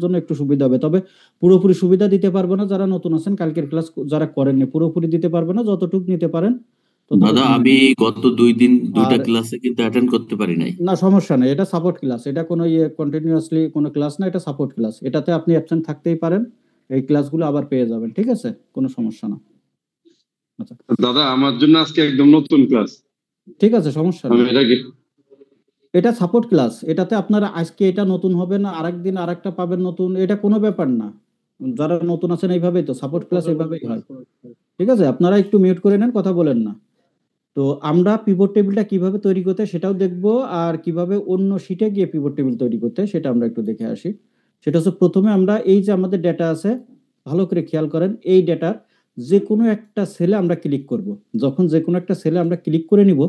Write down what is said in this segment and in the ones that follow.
জন্য একটু সুবিধা হবে। তবে পুরোপুরি সুবিধা দিতে পারবো না, যারা নতুন আছেন কালকের ক্লাস যারা করেননি পুরোপুরি দিতে পারবো না, যতটুকু নিতে পারেন দাদা ততটুকু নিয়ে আমি নেন। গত 2 দিন আর 2টা ক্লাসে কিন্তু অ্যাটেন্ড করতে পারি নাই। না, সমস্যা নেই, এটা সাপোর্ট ক্লাস, এটা কোনো কন্টিনিউয়াসলি কোনো ক্লাস না, এটা সাপোর্ট ক্লাস, এটাতে আপনি অ্যাবসেন্ট থাকতেই পারেন, এই ক্লাসগুলো আবার পেয়ে যাবেন, ঠিক আছে, কোনো সমস্যা না। আচ্ছা, দাদা আমার জন্য আজকে একদম নতুন ক্লাস। ঠিক আছে, সমস্যা আমি নেই, এটা কি এটা সাপোর্ট ক্লাস, এটাতে আপনারা আজকে এটা নতুন হবে না, আরেকদিন আরেকটা পাবেন নতুন, এটা কোনো ব্যাপার না। যারা নতুন আছেন এইভাবেই তো সাপোর্ট ক্লাস এইভাবেই হয়। ঠিক আছে, আপনারা একটু মিউট করে নেন, কথা বলেন না। তো আমরা পিভট টেবিলটা কিভাবে তৈরি করতে হয় সেটাও দেখবো, আর কিভাবে অন্য শিটে গিয়ে পিভট টেবিল তৈরি করতে হয় সেটা আমরা একটু দেখে আসি। সেটা হচ্ছে, প্রথমে আমরা এই যে আমাদের ডেটা আছে, ভালো করে খেয়াল করেন, এই ডেটার যে কোনো একটা সেলে আমরা ক্লিক করব। যখন যে কোনো একটা সেলে আমরা ক্লিক করে নিব,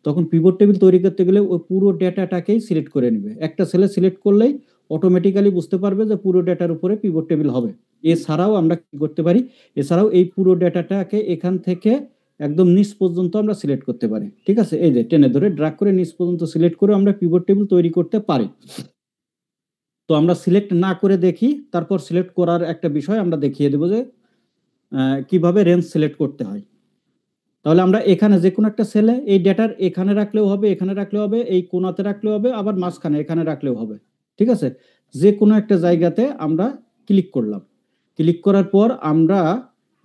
তখন পিভট টেবিল তৈরি করতে গেলে ওই পুরো ডেটাটাকেই সিলেক্ট করে নিবে। একটা সেলে সিলেক্ট করলেই অটোমেটিক্যালি বুঝতে পারবে যে পুরো ডেটার উপরে পিভট টেবিল হবে। এছাড়াও আমরা কি করতে পারি, এছাড়াও এই পুরো ডেটাটাকে এখান থেকে একদম নিচ পর্যন্ত আমরা সিলেক্ট করতে পারি। ঠিক আছে, এই যে টেনে ধরে ড্র্যাগ করে নিচ পর্যন্ত সিলেক্ট করে আমরা পিভট টেবিল তৈরি করতে পারি। তো আমরা সিলেক্ট না করে দেখি, তারপর সিলেক্ট করার একটা বিষয় আমরা দেখিয়ে দেবো যে কিভাবে রেঞ্জ সিলেক্ট করতে হয়। তাহলে আমরা এখানে যে কোনো একটা সেলে এই ডেটার এখানে রাখলেও হবে, এখানে রাখলেও হবে, এই কোণাতে রাখলেও হবে, আবার মাঝখানে এখানে রাখলেও হবে। ঠিক আছে, যে কোনো একটা জায়গাতে আমরা ক্লিক করলাম। ক্লিক করার পর আমরা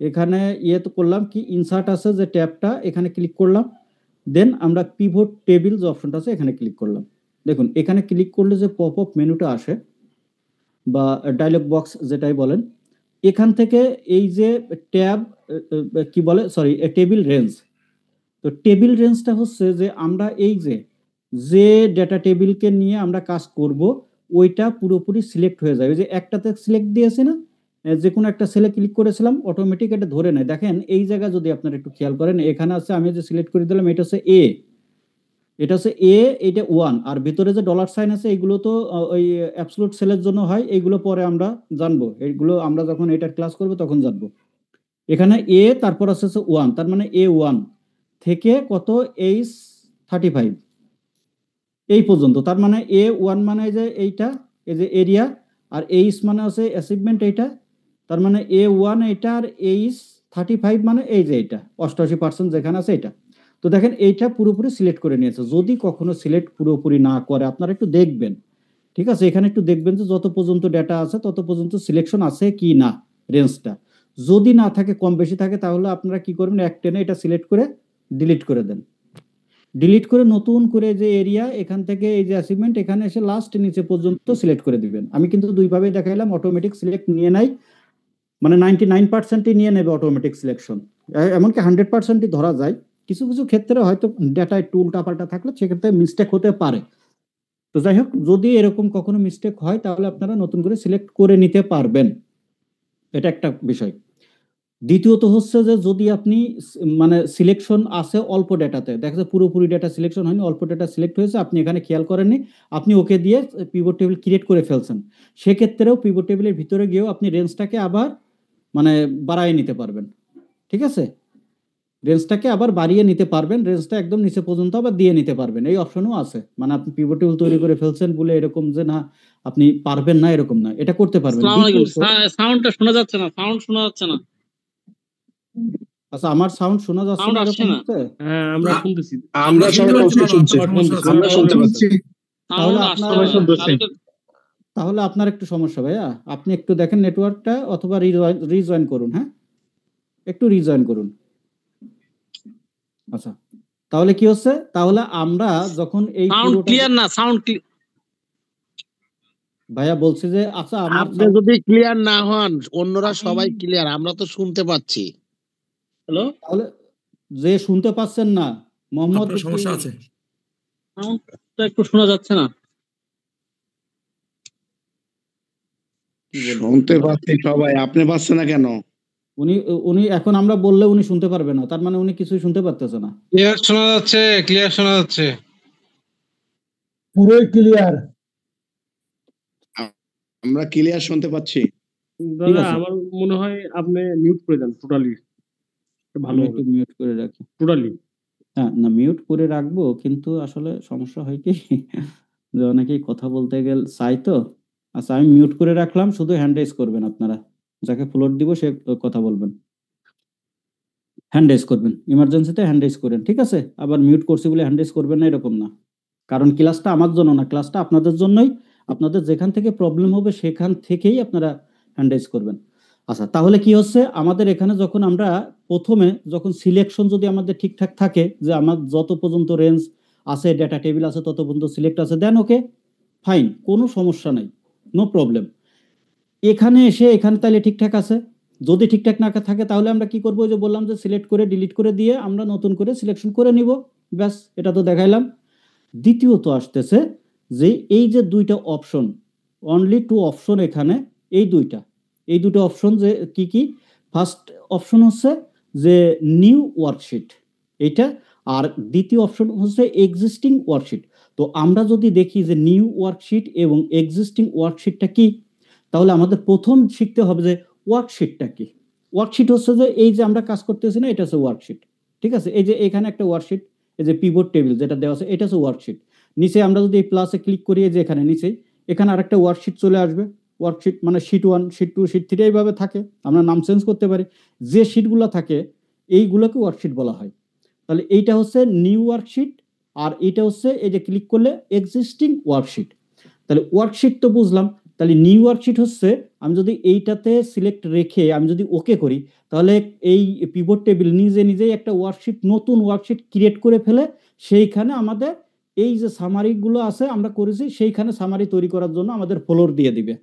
এখানে তো করলাম কি, ইনসার্ট আছে যে ট্যাবটা, এখানে ক্লিক করলাম। দেন আমরা পিভট টেবিল যে অপশনটা আছে এখানে ক্লিক করলাম। দেখুন এখানে ক্লিক করলে যে পপ আপ মেনুটা আসে বা ডায়লগ বক্স যেটাই বলেন, এখান থেকে এই যে ট্যাব কি বলে, সরি, টেবিল রেঞ্জ। তো টেবিল রেঞ্জটা হচ্ছে যে আমরা এই যে যে ডেটা টেবিলকে নিয়ে আমরা কাজ করব, ওইটা পুরোপুরি সিলেক্ট হয়ে যায়। ওই যে একটাতে সিলেক্ট দিয়েছি না, যে কোনো একটা সেলে ক্লিক করেছিলাম, অটোমেটিক এটা ধরে নেয়। দেখেন এই জায়গা যদি আপনারা একটু খেয়াল করেন, এখানে আছে, আমি যে সিলেক্ট করে দিলাম এটা হচ্ছে এ, এটা হচ্ছে এ, এটা ওয়ান, আর ভিতরে যে ডলার সাইন আছে এগুলো তো ওই অ্যাবসলুট সেলের জন্য হয়, এইগুলো পরে আমরা জানবো, এইগুলো আমরা যখন এটার ক্লাস করবো তখন জানবো। এখানে এ, তারপর আছে ওয়ান, তার মানে এ ওয়ান থেকে কত, এইচ 35 এই পর্যন্ত। তার মানে এ ওয়ান মানে যে এইটা, এই যে এরিয়া, আর এইচ মানে আছে অ্যাচিভমেন্ট এইটা, তার মানে এ ওয়ান এইটা, আর এইচ 35 মানে এই যে এইটা 88% যেখানে আছে এটা। তো দেখেন এইটা পুরোপুরি সিলেক্ট করে নিয়েছে। যদি কখনো সিলেক্ট পুরোপুরি না করে আপনারা একটু দেখবেন, ঠিক আছে, এখানে একটু দেখবেন যে যত পর্যন্ত ডেটা আছে তত পর্যন্ত সিলেকশন আছে কি না, রেঞ্জটা যদি না থাকে, কম বেশি থাকে, তাহলে আপনারা কি করবেন, এক টেনে এটা সিলেক্ট করে ডিলিট করে দেন। ডিলিট করে নতুন করে যে এরিয়া, এখান থেকে এই যে অ্যাচিভমেন্ট, এখানে এসে লাস্ট নিচে পর্যন্ত সিলেক্ট করে দিবেন। আমি কিন্তু দুইভাবে দেখাইলাম, অটোমেটিক সিলেক্ট নিয়ে নাই, মানে 99%ই নিয়ে নেবে অটোমেটিক সিলেকশন, এমনকি 100%ই ধরা যায়। কিছু কিছু ক্ষেত্রে হয়তো ডেটা একটু উল্টাপাল্টা থাকলে সেক্ষেত্রে মিস্টেক হতে পারে। তো যাই হোক, যদি এরকম কখনো মিস্টেক হয় তাহলে আপনারা নতুন করে সিলেক্ট করে নিতে পারবেন, এটা একটা বিষয়। দ্বিতীয়ত হচ্ছে যে যদি আপনি মানে সিলেকশন আছে অল্প ডেটাতে, দেখা যাচ্ছে পুরোপুরি ডেটা সিলেকশন হয়নি, অল্প ডেটা সিলেক্ট হয়েছে, আপনি এখানে খেয়াল করেননি, আপনি ওকে দিয়ে পিভট টেবিল ক্রিয়েট করে ফেলছেন, সেক্ষেত্রেও পিভট টেবিলের ভিতরে গিয়েও আপনি রেঞ্জটাকে আবার মানে বাড়ায় নিতে পারবেন। ঠিক আছে, রেঞ্জটাকে আবার বাড়িয়ে নিতে পারবেন, রেঞ্জটা একদম নিচে পর্যন্ত আবার দিয়ে নিতে পারবেন, এই অপশনও আছে। মানে আপনি পিভট টেবিল তৈরি করে ফেলছেন বলে এরকম যে না আপনি পারবেন না, এরকম না, এটা করতে পারবেন। আসসালামু আলাইকুম। সাউন্ডটা শোনা যাচ্ছে না, সাউন্ড শোনা যাচ্ছে না। আচ্ছা, আমার সাউন্ড শোনা যাচ্ছে সাউন্ড না আসছে এরকম না। হচ্ছে? হ্যাঁ আমরা শুনতেছি, আমরা সবাই কষ্ট শুনছি, আমরা শুনতে পাচ্ছি। তাহলে সাউন্ড আপনার আসছে না। তাহলে আপনার একটু সমস্যা ভাইয়া, আপনি একটু দেখেন নেটওয়ার্কটা, অথবা রিজয়েন করুন। হ্যাঁ, একটু রিজয়েন করুন। আচ্ছা, তাহলে কি হচ্ছে, তাহলে আমরা যখন এই সাউন্ড ক্লিয়ার না, সাউন্ড ভাইয়া বলছি যে, আচ্ছা আমার আপনি যদি ক্লিয়ার না হন, অন্যরা সবাই ক্লিয়ার, আমরা তো শুনতে পাচ্ছি। হ্যালো, তাহলে যে শুনতে পাচ্ছেন না, মোহাম্মদ সমস্যা আছে, সাউন্ডটা একটু শোনা যাচ্ছে না। শুনতে পাচ্ছি সবাই, আপনি পাচ্ছেন না কেন? উনি উনি এখন আমরা বললে উনি শুনতে পারবে না, তার মানে উনি কিছুই শুনতে পারতেছে না। ক্লিয়ার শোনা যাচ্ছে, ক্লিয়ার শোনা যাচ্ছে, পুরোই ক্লিয়ার। আমরা ক্লিয়ার শুনতে পাচ্ছি। দাদা আমার মনে হয় আপনি মিউট করে দেন টোটালি, ভালো হবে। একটু মিউট করে রাখি টোটালি। হ্যাঁ, না মিউট করে রাখবো, কিন্তু আসলে সমস্যা হয় কি যে অনেকেই কথা বলতে গেলে চাই তো, আচ্ছা, আমি মিউট করে রাখলাম, শুধু হ্যান্ড রেজ করবেন আপনারা, যাকে ফ্লোর দিব সে কথা বলবেন, হ্যান্ড রেজ করবেন, ইমার্জেন্সিতে হ্যান্ড রেজ করেন, ঠিক আছে? আবার মিউট করছি বলে হ্যান্ড রেজ করবেন না, এরকম না, কারণ ক্লাসটা আমার জন্য না, ক্লাসটা আপনাদের জন্যই। আপনাদের যেখান থেকে প্রবলেম হবে সেখান থেকেই আপনারা হ্যান্ড রেজ করবেন। আচ্ছা, তাহলে কি হচ্ছে, আমাদের এখানে যখন আমরা প্রথমে যখন সিলেকশন যদি আমাদের ঠিকঠাক থাকে, যে আমার যত পর্যন্ত রেঞ্জ আছে, ডেটা টেবিল আছে, তত পর্যন্ত সিলেক্ট আছে, দেন ওকে ফাইন, কোনো সমস্যা নাই, নো প্রবলেম। এখানে এসে এখানে তাহলে ঠিকঠাক আছে, যদি ঠিকঠাক না থাকে তাহলে আমরা কি করবো, ওই যে বললাম যে সিলেক্ট করে ডিলিট করে দিয়ে আমরা নতুন করে সিলেকশন করে নিব, ব্যাস, এটা তো দেখাইলাম। দ্বিতীয়ত আসতেছে যে এই যে দুইটা অপশন, অনলি টু অপশন এখানে, এই দুটো অপশন যে কি কি, ফার্স্ট অপশন হচ্ছে যে নিউ ওয়ার্কশিট এইটা, আর দ্বিতীয় অপশন হচ্ছে এক্সিস্টিং ওয়ার্কশিট। তো আমরা যদি দেখি যে নিউ ওয়ার্কশিট এবং এক্সিস্টিং ওয়ার্কশিটটা কি, তাহলে আমাদের প্রথম শিখতে হবে যে ওয়ার্কশিটটা কি। ওয়ার্কশিট হচ্ছে যে এই যে আমরা কাজ করতেছি না, এটা হচ্ছে ওয়ার্কশিট, ঠিক আছে? এই যে এখানে একটা ওয়ার্কশিট, এই যে পিভট টেবিল যেটা দেওয়া আছে, এটা হচ্ছে ওয়ার্কশিট। নিচে আমরা যদি এই প্লাসে ক্লিক করি, যে এখানে নিচে এখানে আরেকটা ওয়ার্কশিট চলে আসবে। ওয়ার্কশিট মানে শিট 1, শিট 2, শিট 3 এইভাবে থাকে, আমরা নাম চেঞ্জ করতে পারি। যে শিটগুলো থাকে এইগুলোকে ওয়ার্কশিট বলা হয়। তাহলে এইটা হচ্ছে নিউ ওয়ার্কশিট, আর এটা হচ্ছে এই যে ক্লিক করলে এক্সিস্টিং ওয়ার্কশিট। তাহলে ওয়ার্কশিট তো বুঝলাম, তাহলে নিউ ওয়ার্কশিট হচ্ছে আমি যদি এইটাতে সিলেক্ট রেখে আমি যদি ওকে করি, তাহলে এই পিভট টেবিল নিজে নিজেই একটা ওয়ার্কশিট, নতুন ওয়ার্কশিট ক্রিয়েট করে ফেলে সেইখানে আমাদের এই যে সামারিগুলো আছে আমরা করেছি, সেইখানে সামারি তৈরি করার জন্য আমাদের ফ্লোর দিয়ে দিবে,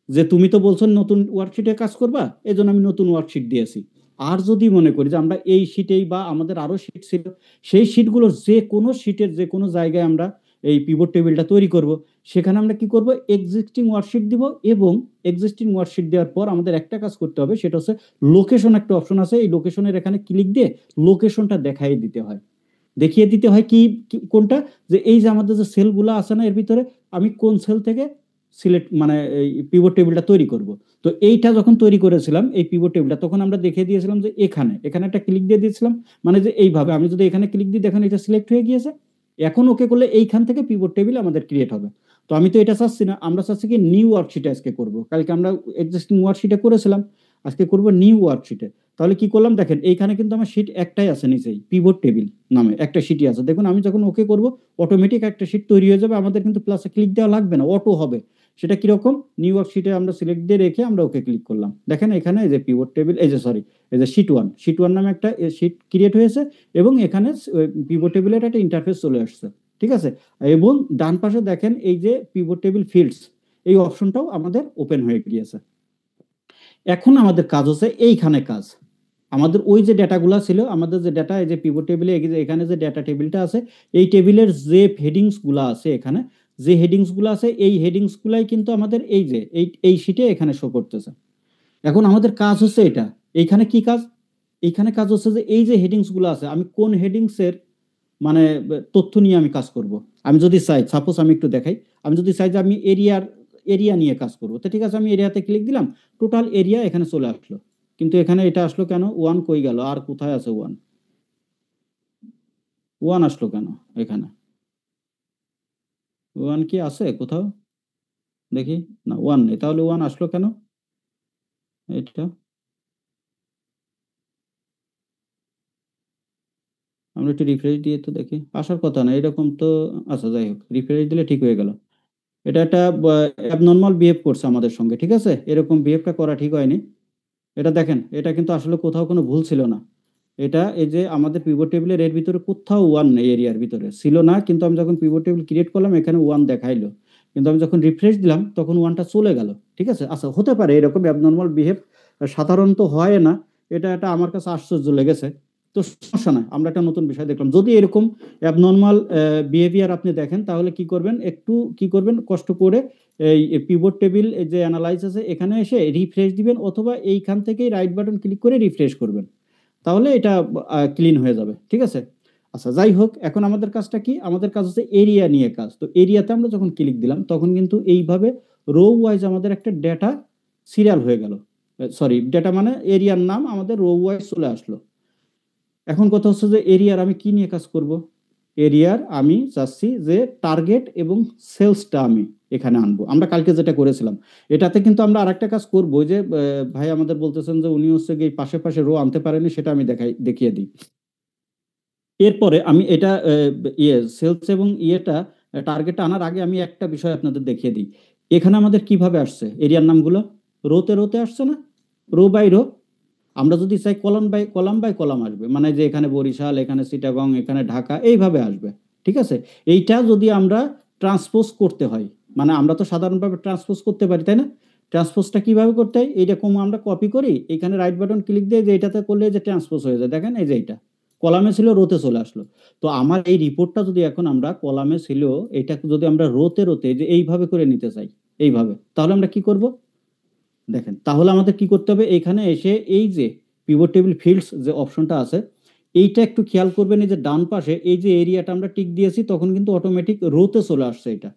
যে তুমি তো বলছো নতুন ওয়ার্কশিটে কাজ করবা, এই জন্য আমি নতুন ওয়ার্কশিট দিয়েছি। আর যদি মনে করি যে আমরা এই শিটেই বা আমাদের আরো শিট ছিল, সেই শিটগুলোর যে কোনো শিটের যে কোনো জায়গায় আমরা এই পিভট টেবিলটা তৈরি করব, সেখানে আমরা কি করব, এক্সিস্টিং ওয়ার্কশিট দিব, এবং এক্সিস্টিং ওয়ার্কশিট দেওয়ার পর আমাদের একটা কাজ করতে হবে, সেটা হচ্ছে লোকেশন, একটা অপশন আছে, এই লোকেশনের এখানে ক্লিক দিয়ে লোকেশনটা দেখাই দিতে হয়, দেখিয়ে দিতে হয় কি কোনটা, যে এই যে আমাদের যে সেলগুলো আছে না, এর ভিতরে আমি কোন সেল থেকে সিলেক্ট মানে এই পিভট টেবিলটা তৈরি করব। তো এইটা যখন তৈরি করেছিলাম এই পিভট টেবিলটা, তখন আমরা দেখিয়ে দিয়েছিলাম যে এখানে একটা ক্লিক দিয়ে দিয়েছিলাম, মানে যে এইভাবে আমি যদি এখানে ক্লিক দিই, দেখেন এটা সিলেক্ট হয়ে গিয়েছে। এখন ওকে করলে এইখান থেকে পিভট টেবিল আমাদের ক্রিয়েট হবে। তো আমি তো এটা চাচ্ছি না, আমরা চাচ্ছি কি নিউ ওয়ার্কশিটে আজকে করব, কালকে আমরা এক্সিস্টিং ওয়ার্কশিটে করেছিলাম, আজকে করব নিউ ওয়ার্কশিটে। তাহলে কি করলাম, দেখেন এইখানে কিন্তু আমার শিট একটাই আছে, নিচেই পিভট টেবিল নামে একটা শিটই আছে। দেখুন আমি যখন ওকে করব, অটোমেটিক একটা শিট তৈরি হয়ে যাবে, আমাদের কিন্তু প্লাসে ক্লিক দেওয়া লাগবে না, অটো হবে। সেটা কিরকম, নিউ ওয়ার্কশিটে আমরা সিলেক্ট দিয়ে রেখে আমরা ওকে ক্লিক করলাম, দেখেন এখানে এই যে পিভট টেবিল, এই যে সরি, এই যে শিট 1 নামে একটা শিট ক্রিয়েট হয়েছে, এবং এখানে পিভট টেবিলের একটা ইন্টারফেস চলে আসছে, ঠিক আছে? এবং ডান পাশে দেখেন এই যে পিভট টেবিল ফিল্ডস, এই অপশনটাও আমাদের ওপেন হয়ে গিয়েছে। এখন আমাদের কাজ হচ্ছে এইখানে কাজ, আমাদের ওই যে ডেটাগুলো ছিল, আমাদের যে ডেটা, এই যে পিভট টেবিলে এখানে যে ডেটা টেবিলটা আছে, এই টেবিলের যে হেডিংস গুলো আছে, এখানে যে হেডিংস গুলো আছে, এই হেডিংস গুলাই কিন্তু আমাদের এই যে এই শিটে এখানে শো করতেছে। এখন আমাদের কাজ হচ্ছে এটা, এইখানে কি কাজ, এইখানে কাজ হচ্ছে যে এই যে হেডিংস গুলো আছে, আমি কোন হেডিংস এর মানে তথ্য নিয়ে আমি কাজ করব। আমি যদি চাই, সাপোজ আমি একটু দেখাই, আমি যদি চাই যে আমি এরিয়া নিয়ে কাজ করবো, তো ঠিক আছে, আমি এরিয়াতে ক্লিক দিলাম, টোটাল এরিয়া এখানে চলে আসলো। কিন্তু এখানে এটা আসলো কেন, 1 কই গেল, আর কোথায় আছে 1 আসলো কেন, এখানে 1 কি আছে কোথাও, দেখি না, 1 নেই, তাহলে 1 আসলো কেন, এটা আমরা একটু রিফ্রেশ দিয়ে তো দেখি, আসার কথা না এরকম তো। আচ্ছা, যাই হোক, রিফ্রেশ দিলে ঠিক হয়ে গেল। এটা একটা অ্যাবনর্মাল বিহেভ করছে আমাদের সঙ্গে, ঠিক আছে? এরকম বিহেভটা করা ঠিক হয়নি। এটা দেখেন, এটা কিন্তু আসলে কোথাও কোনো ভুল ছিল না। এটা এই যে আমাদের পিভট টেবিলের এর ভিতরে কোথাও 1 নেই, এরিয়ার ভিতরে ছিল না, কিন্তু আমি যখন পিভট টেবিল ক্রিয়েট করলাম এখানে 1 দেখাইলো, কিন্তু আমি যখন রিফ্রেশ দিলাম তখন 1টা চলে গেল, ঠিক আছে? আচ্ছা, হতে পারে এরকম অ্যাবনর্মাল বিহেভ, সাধারণত হয় না, এটা আমার কাছে আশ্চর্য লেগেছে। তো সমস্যা নাই, আমরা একটা নতুন বিষয় দেখলাম। যদি এরকম অ্যাবনর্মাল বিহেভিয়ার আপনি দেখেন, তাহলে কি করবেন, একটু কি করবেন, কষ্ট করে এই পিভট টেবিল যে অ্যানালাইজ আছে এখানে এসে রিফ্রেশ দিবেন, অথবা এইখান থেকেই রাইট বাটন ক্লিক করে রিফ্রেশ করবেন, তাহলে এটা ক্লিন হয়ে যাবে, ঠিক আছে? আচ্ছা, যাই হোক, এখন আমাদের কাজটা কি, আমাদের কাজ হচ্ছে এরিয়া নিয়ে কাজ। তো এরিয়াতে আমরা যখন ক্লিক দিলাম, তখন কিন্তু এইভাবে রো ওয়াইজ আমাদের একটা ডেটা সিরিয়াল হয়ে গেল, সরি, ডেটা মানে এরিয়ার নাম আমাদের রো ওয়াইজ চলে আসলো। এখন কথা হচ্ছে যে এরিয়ার আমি কি নিয়ে কাজ করব, এরিয়ার আমি চাচ্ছি যে টার্গেট এবং সেলসটা আমি এখানে আনবো। আমরা কালকে যেটা করেছিলাম এটাতে কিন্তু আমরা আরেকটা কাজ করবো যে ভাই আমাদের বলতেছেন যে উনি হচ্ছে গিয়ে পাশে পাশে রো আনতে পারেনি, সেটা আমি দেখিয়ে দিই। এরপরে আমি এটা সেলস এবং টার্গেট আনার আগে আমি একটা বিষয় আপনাদের দেখিয়ে দিই। এখানে আমাদের কিভাবে আসছে এরিয়ার নামগুলো? রোতে রোতে আসছে না, রো বাই রো। আমরা যদি চাই কলাম বাই কলাম আসবে, মানে যে এখানে বরিশাল, এখানে চিটাগং, এখানে ঢাকা, এইভাবে আসবে। ঠিক আছে, এইটা যদি আমরা ট্রান্সপোজ করতে হয়, মানে আমরা তো সাধারণভাবে ট্রান্সপোজ করতে পারি, তাই না? ট্রান্সপোজটা কিভাবে করতে হয়? এইরকম আমরা কপি করি, এখানে রাইট বাটন ক্লিক দিয়ে যে এটাতে করলে যে ট্রান্সপোজ হয়ে যায়, দেখেন এই যে এইটা কলামে ছিল রোতে চলে আসলো। তো আমার এই রিপোর্টটা যদি এখন আমরা কলামে ছিল এটা যদি আমরা রোতে রোতে যে এইভাবে করে নিতে চাই, এইভাবে, তাহলে আমরা কি করব দেখেন। তাহলে আমাদের কি করতে হবে, এখানে এসে এই যে পিভট টেবিল ফিল্ডস যে অপশনটা আছে এইটা একটু খেয়াল করবেন, এই যে ডান পাশে এই যে এরিয়াটা আমরা টিক দিয়েছি তখন কিন্তু অটোমেটিক রোতে চলে আসছে এটা।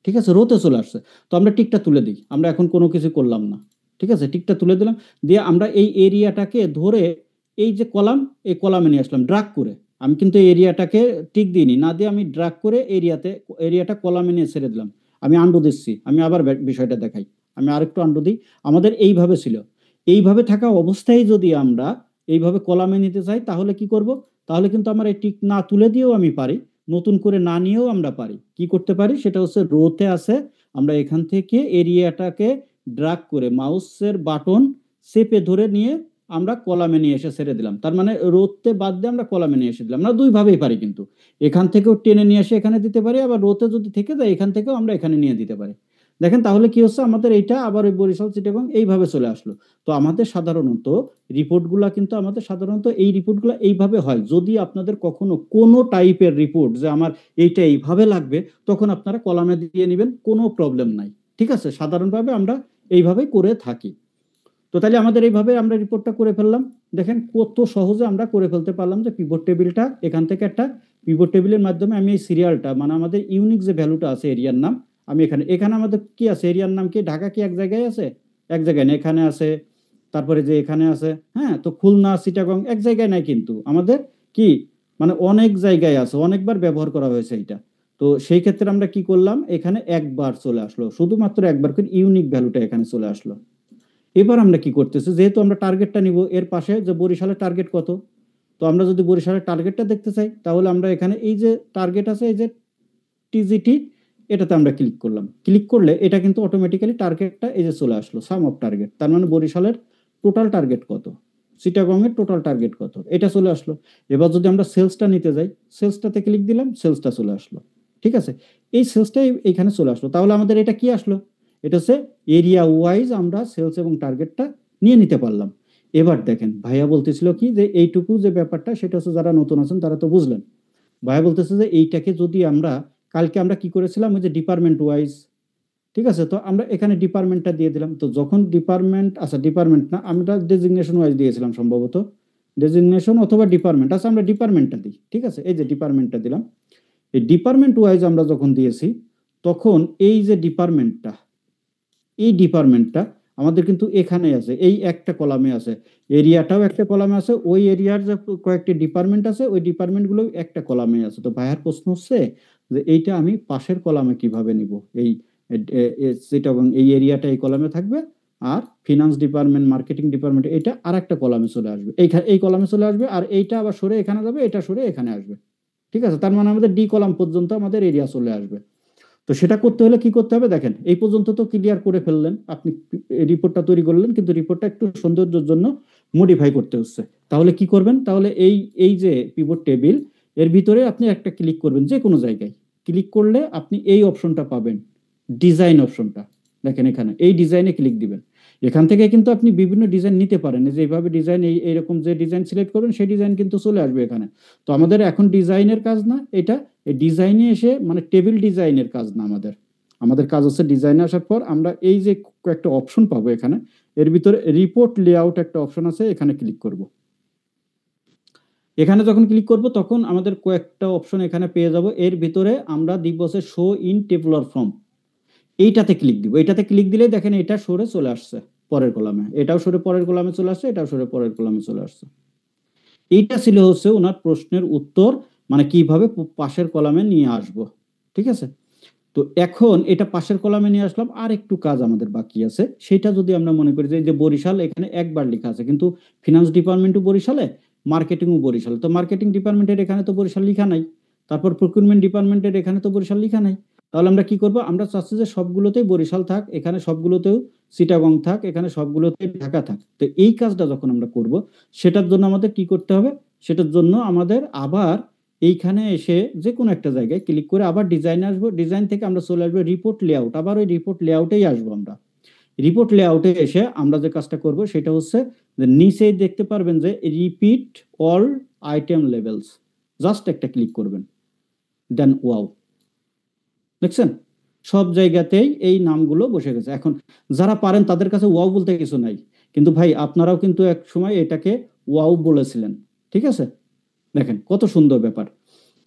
ঠিক আছে, রোতে চলে আসছে। তো আমরা টিকটা তুলে দিই, আমরা এখন কোনো কিছু করলাম না। ঠিক আছে, টিকটা তুলে দিলাম, দিয়ে আমরা এই এরিয়াটাকে ধরে এই যে কলাম, এই কলামে নিয়ে আসলাম ড্রাগ করে। আমি কিন্তু এরিয়াটাকে টিক দিইনি, না দিয়ে আমি ড্রাগ করে এরিয়াটা কলামে নিয়ে ছেড়ে দিলাম। আমি আন্ডু দিচ্ছি, আমি আবার বিষয়টা দেখাই, আমি আরেকটু আন্ডু দিই। আমাদের এইভাবে ছিল, এইভাবে থাকা অবস্থায় যদি আমরা এইভাবে কলামে নিতে চাই তাহলে কি করব? তাহলে কিন্তু আমার এই টিক না তুলে দিয়েও আমি পারি, নতুন করে না নিয়েও আমরা পারি। কি করতে পারি সেটা হচ্ছে রোতে আছে, আমরা এখান থেকে এরিয়াটাকে ড্রাগ করে মাউসের বাটন চেপে ধরে নিয়ে আমরা কলামে নিয়ে এসে ছেড়ে দিলাম। তার মানে রোতে বাদ দিয়ে আমরা কলামে নিয়ে এসে দিলাম। আমরা দুইভাবেই পারি, কিন্তু এখান থেকেও টেনে নিয়ে এসে এখানে দিতে পারি, আবার রোতে যদি থেকে যায় এখান থেকেও আমরা এখানে নিয়ে দিতে পারি। দেখেন তাহলে কি হচ্ছে, আমাদের এইটা আবার ওই বরিশাল চিটাগং এইভাবে চলে আসলো। তো আমাদের সাধারণত এই রিপোর্টগুলো এইভাবে হয়। যদি আপনাদের কখনো কোনো টাইপের রিপোর্ট যে আমার এইটা এইভাবে লাগবে, তখন আপনারা কলামে দিয়ে নেবেন, কোনো প্রবলেম নাই। ঠিক আছে, সাধারণভাবে আমরা এইভাবে করে থাকি। তো তাহলে আমাদের এইভাবে আমরা রিপোর্টটা করে ফেললাম। দেখেন কত সহজে আমরা করে ফেলতে পারলাম যে পিভট টেবিলটা, এখান থেকে একটা পিভট টেবিলের মাধ্যমে আমি এই সিরিয়ালটা, মানে আমাদের ইউনিক যে ভ্যালুটা আছে এরিয়ার নাম, আমি এখানে আমাদের কি আছে, এরিয়ার নাম কি, ঢাকা কি এক জায়গায় আছে? এক জায়গায় না, এখানে আছে, তারপরে যে এখানে আছে, হ্যাঁ, তো খুলনা চিটাগং এক জায়গায় নাই, কিন্তু আমাদের কি মানে অনেক জায়গায় আছে, অনেকবার ব্যবহার করা হয়েছে এটা। তো সেই ক্ষেত্রে আমরা কি করলাম, এখানে একবার চলে আসলো, শুধুমাত্র একবার করে ইউনিক ভ্যালুটা এখানে চলে আসলো। এবার আমরা কি করতেছি, যেহেতু আমরা টার্গেটটা নিব, এর পাশে যে বরিশালের টার্গেট কত, তো আমরা যদি বরিশালের টার্গেটটা দেখতে চাই তাহলে আমরা এখানে এই যে টার্গেট আছে, এই যে টিজিটি, এটাতে আমরা ক্লিক করলাম। ক্লিক করলে এটা কিন্তু অটোমেটিক্যালি টার্গেটটা এই যে চলে আসলো, সাম অফ টার্গেট। তার মানে বরিশালের টোটাল টার্গেট কত, চিটাগং এর টোটাল টার্গেট কত, এটা চলে আসলো। এবার যদি আমরা সেলসটা নিতে যাই, সেলসটাতে ক্লিক দিলাম, সেলসটা চলে আসলো। ঠিক আছে, এই সেলসটাই এখানে চলে আসলো। তাহলে আমাদের এটা কি আসলো, এটা হচ্ছে এরিয়া ওয়াইজ আমরা সেলস এবং টার্গেটটা নিয়ে নিতে পারলাম। এবার দেখেন ভাইয়া বলতেছিল কি যে এইটুকু যে ব্যাপারটা, সেটা হচ্ছে যারা নতুন আছেন তারা তো বুঝলেন। ভাইয়া বলতেছে যে এইটাকে যদি আমরা কালকে আমরা কি করেছিলাম, ওই যে ডিপার্টমেন্ট ওয়াইজ, ঠিক আছে, তো আমরা এখানে ডিপার্টমেন্টটা দিয়ে দিলাম। তো যখন ডিপার্টমেন্ট না, আমরা ডেজিগনেশন ওয়াইজ দিয়েছিলাম সম্ভবত, ডেজিগনেশন অথবা ডিপার্টমেন্ট, আচ্ছা আমরা ডিপার্টমেন্টটা দিই। ঠিক আছে, এই যে ডিপার্টমেন্টটা দিলাম। এই ডিপার্টমেন্ট ওয়াইজ আমরা যখন দিয়েছি তখন এই যে ডিপার্টমেন্টটা আমাদের কিন্তু এখানে আছে, এই একটা কলামে আছে, এরিয়াটাও একটা কলামে আছে, ওই এরিয়ার যে কয়েকটি ডিপার্টমেন্ট আছে ওই ডিপার্টমেন্টগুলো একটা কলামে আছে। তো ভাইয়ার প্রশ্ন হচ্ছে যে এইটা আমি পাশের কলামে কিভাবে নিব, সেটা এবং এই এরিয়াটা এই কলামে থাকবে, আর ফিনান্স ডিপার্টমেন্ট, মার্কেটিং ডিপার্টমেন্ট এটা আর একটা কলামে চলে আসবে, এই কলামে চলে আসবে, আর এইটা আবার সরে এখানে যাবে, এটা সরে এখানে আসবে। ঠিক আছে, তার মানে আমাদের ডি কলাম পর্যন্ত আমাদের এরিয়া চলে আসবে। তো সেটা করতে হলে কি করতে হবে দেখেন, এই পর্যন্ত তো ক্লিয়ার করে ফেললেন আপনি, রিপোর্টটা তৈরি করলেন, কিন্তু রিপোর্টটা একটু সৌন্দর্যের জন্য মডিফাই করতে হচ্ছে। তাহলে কি করবেন, তাহলে এই যে পিভট টেবিল এর ভিতরে আপনি একটা ক্লিক করবেন, যে কোনো জায়গায় ক্লিক করলে আপনি এই অপশনটা পাবেন, ডিজাইন অপশনটা। দেখেন এখানে এই ডিজাইনে ক্লিক দিবেন, এখান থেকে কিন্তু আপনি বিভিন্ন ডিজাইন নিতে পারেন, যে এইভাবে ডিজাইন, এইরকম যে ডিজাইন সিলেক্ট করবেন সেই ডিজাইন কিন্তু চলে আসবে এখানে। তো আমাদের এখন ডিজাইনের কাজ না এটা, এই ডিজাইনে এসে মানে টেবিল ডিজাইনের কাজ না, আমাদের কাজ হচ্ছে ডিজাইনে আসার পর আমরা এই যে কয়েকটা অপশন পাবো এখানে, এর ভিতরে রিপোর্ট লেআউট একটা অপশন আছে, এখানে ক্লিক করব। এখানে যখন ক্লিক করব তখন আমাদের কয়েকটা অপশন এখানে পেয়ে যাব, এর ভিতরে আমরা দিব হচ্ছে শো ইন টেবুলার ফর্ম, এইটাতে ক্লিক দিব। এটাতে ক্লিক দিলেই দেখেন এটা সরে চলে আসছে পরের কলামে, এটাও সরে পরের কলামে চলে আসছে, এটাও সরে পরের কলামে চলে আসছে। এইটা ছিল হচ্ছে ওনার প্রশ্নের উত্তর মানে কিভাবে পাশের কলামে নিয়ে আসব, ঠিক আছে? তো এখন এটা পাশের কলামে নিয়ে আসলাম, আর একটু কাজ আমাদের বাকি আছে। সেটা যদি আমরা মনে করি যে এই যে বরিশাল এখানে একবার লেখা আছে, কিন্তু ফিনান্স ডিপার্টমেন্টও বরিশালে, মার্কেটিংও বরিশাল, তো মার্কেটিং ডিপার্টমেন্টের এখানে তো বরিশাল লেখা নাই, তারপর প্রকিউরমেন্ট ডিপার্টমেন্টের এখানে তো বরিশাল লেখা নাই। তাহলে আমরা কি করব, আমরা চাচ্ছি যে সবগুলোতেই বরিশাল থাক, এখানে সবগুলোতেও চিটাগং থাক, এখানে সবগুলোতেই ঢাকা থাক। তো এই কাজটা যখন আমরা করব, সেটার জন্য আমাদের কি করতে হবে, সেটার জন্য আমাদের আবার এইখানে এসে যে কোনো একটা জায়গায় ক্লিক করে আবার ডিজাইনে আসবো, ডিজাইন থেকে আমরা চলে আসবো রিপোর্ট লেআউট, আবার ওই রিপোর্ট লেআউটেই আসবো। আমরা রিপোর্ট লেআউটে এসে আমরা যে কাজটা করব সেটা হচ্ছে যে নিচেই দেখতে পারবেন যে repeat all item levels, just একটা ক্লিক করবেন, দেন ওয়াও, দেখছেন সব জায়গাতেই এই নামগুলো বসে গেছে। এখন যারা পারেন তাদের কাছে ওয়াও বলতে কিছু নাই, কিন্তু ভাই আপনারাও কিন্তু এক সময় এটাকে ওয়াও বলেছিলেন, ঠিক আছে? দেখেন কত সুন্দর ব্যাপার।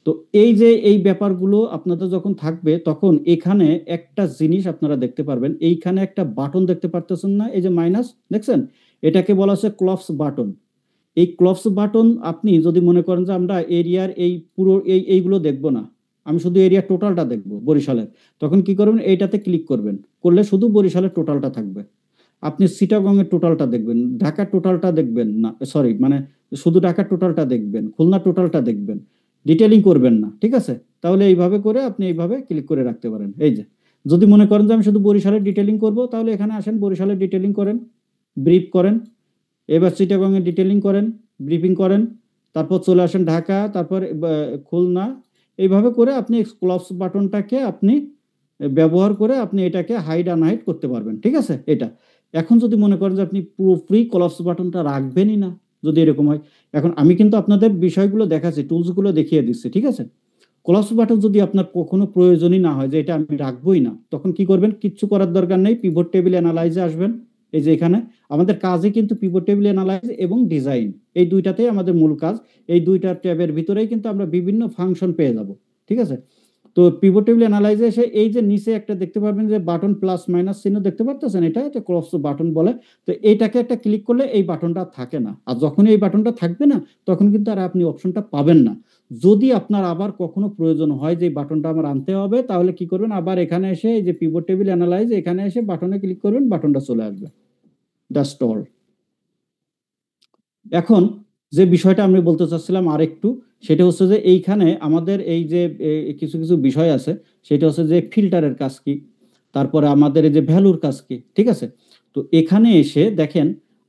তো এই যে এই ব্যাপারগুলো আপনাদের যখন থাকবে, তখন এখানে একটা জিনিস আপনারা দেখতে পারবেন, এইখানে একটা বাটন দেখতে পারতেছেন না, এই যে মাইনাস দেখছেন, এটাকে বলা হচ্ছে ক্লফস বাটন। এই ক্লফস বাটন আপনি যদি মনে করেন যে আমরা এরিয়ার এই পুরো এইগুলো দেখবো না, আমি শুধু এরিয়া টোটালটা দেখবো বরিশালের, তখন কি করবেন, এইটাতে ক্লিক করবেন, করলে শুধু বরিশালের টোটালটা থাকবে। আপনি চিটাগংয়ের টোটালটা দেখবেন, ঢাকার টোটালটা দেখবেন না, সরি মানে শুধু ঢাকার টোটালটা দেখবেন, খুলনা টোটালটা দেখবেন, ডিটেলিং করবেন না, ঠিক আছে? তাহলে এইভাবে করে আপনি এইভাবে ক্লিক করে রাখতে পারেন। এই যে যদি মনে করেন যে আমি শুধু বরিশালের ডিটেলিং করব, তাহলে এখানে আসেন, বরিশালের ডিটেলিং করেন, ব্রিফ করেন, এবার চিটাগংয়ের ডিটেলিং করেন, ব্রিফিং করেন, তারপর চলে আসেন ঢাকা, তারপর খুলনা, এইভাবে করে আপনি ক্লপস বাটনটাকে আপনি ব্যবহার করে আপনি এটাকে হাইড আনহাইড করতে পারবেন, ঠিক আছে? এটা এখন যদি মনে করেন যে আপনি পুরোপুরি ক্লপস বাটনটা রাখবেনই না, যদি এরকম হয়, এখন আমি কিন্তু আপনাদের বিষয়গুলো দেখাচ্ছি, টুলসগুলো দেখিয়ে দিচ্ছি, ঠিক আছে? ক্লপস বাটন যদি আপনার কখনো প্রয়োজনই না হয় যে এটা আমি রাখবোই না, তখন কি করবেন, কিচ্ছু করার দরকার নেই, পিভট টেবিল অ্যানালাইজে আসবেন। এই যে এখানে আমাদের কাজই কিন্তু পিভট টেবিল অ্যানালাইজ এবং ডিজাইন, এই দুইটাতেই আমাদের মূল কাজ। এই দুইটা ট্যাবের ভিতরেই কিন্তু আমরা বিভিন্ন ফাংশন পেয়ে যাব, ঠিক আছে? তো পিভট টেবিল অ্যানালাইজে এসে এই যে নিচে একটা দেখতে পারবেন যে বাটন প্লাস মাইনাস চিহ্ন দেখতে পারতেছেন, এটা ক্লপস বাটন বলে। তো এইটাকে একটা ক্লিক করলে এই বাটনটা থাকে না, আর যখনই এই বাটনটা থাকবে না, তখন কিন্তু আর আপনি অপশনটা পাবেন না। যদি আপনার আবার কখনো প্রয়োজন হয় যে বাটনটা আমার আনতে হবে, তাহলে কি করবেন, আবার এখানে এসে এই যে পিভট টেবিল অ্যানালাইজ, এখানে এসে বাটনে ক্লিক করবেন, বাটনটা চলে আসবে, জাস্ট অল। এখন যে বিষয়টা আমি বলতে চাচ্ছিলাম আরেকটু, সেটা হচ্ছে যে এইখানে আমাদের এই যে কিছু কিছু বিষয় আছে, সেটা হচ্ছে যে ফিল্টারের কাজ কি, তারপরে আমাদের এই যে ভ্যালুর কাজ কি, ঠিক আছে? তো এখানে এসে দেখেন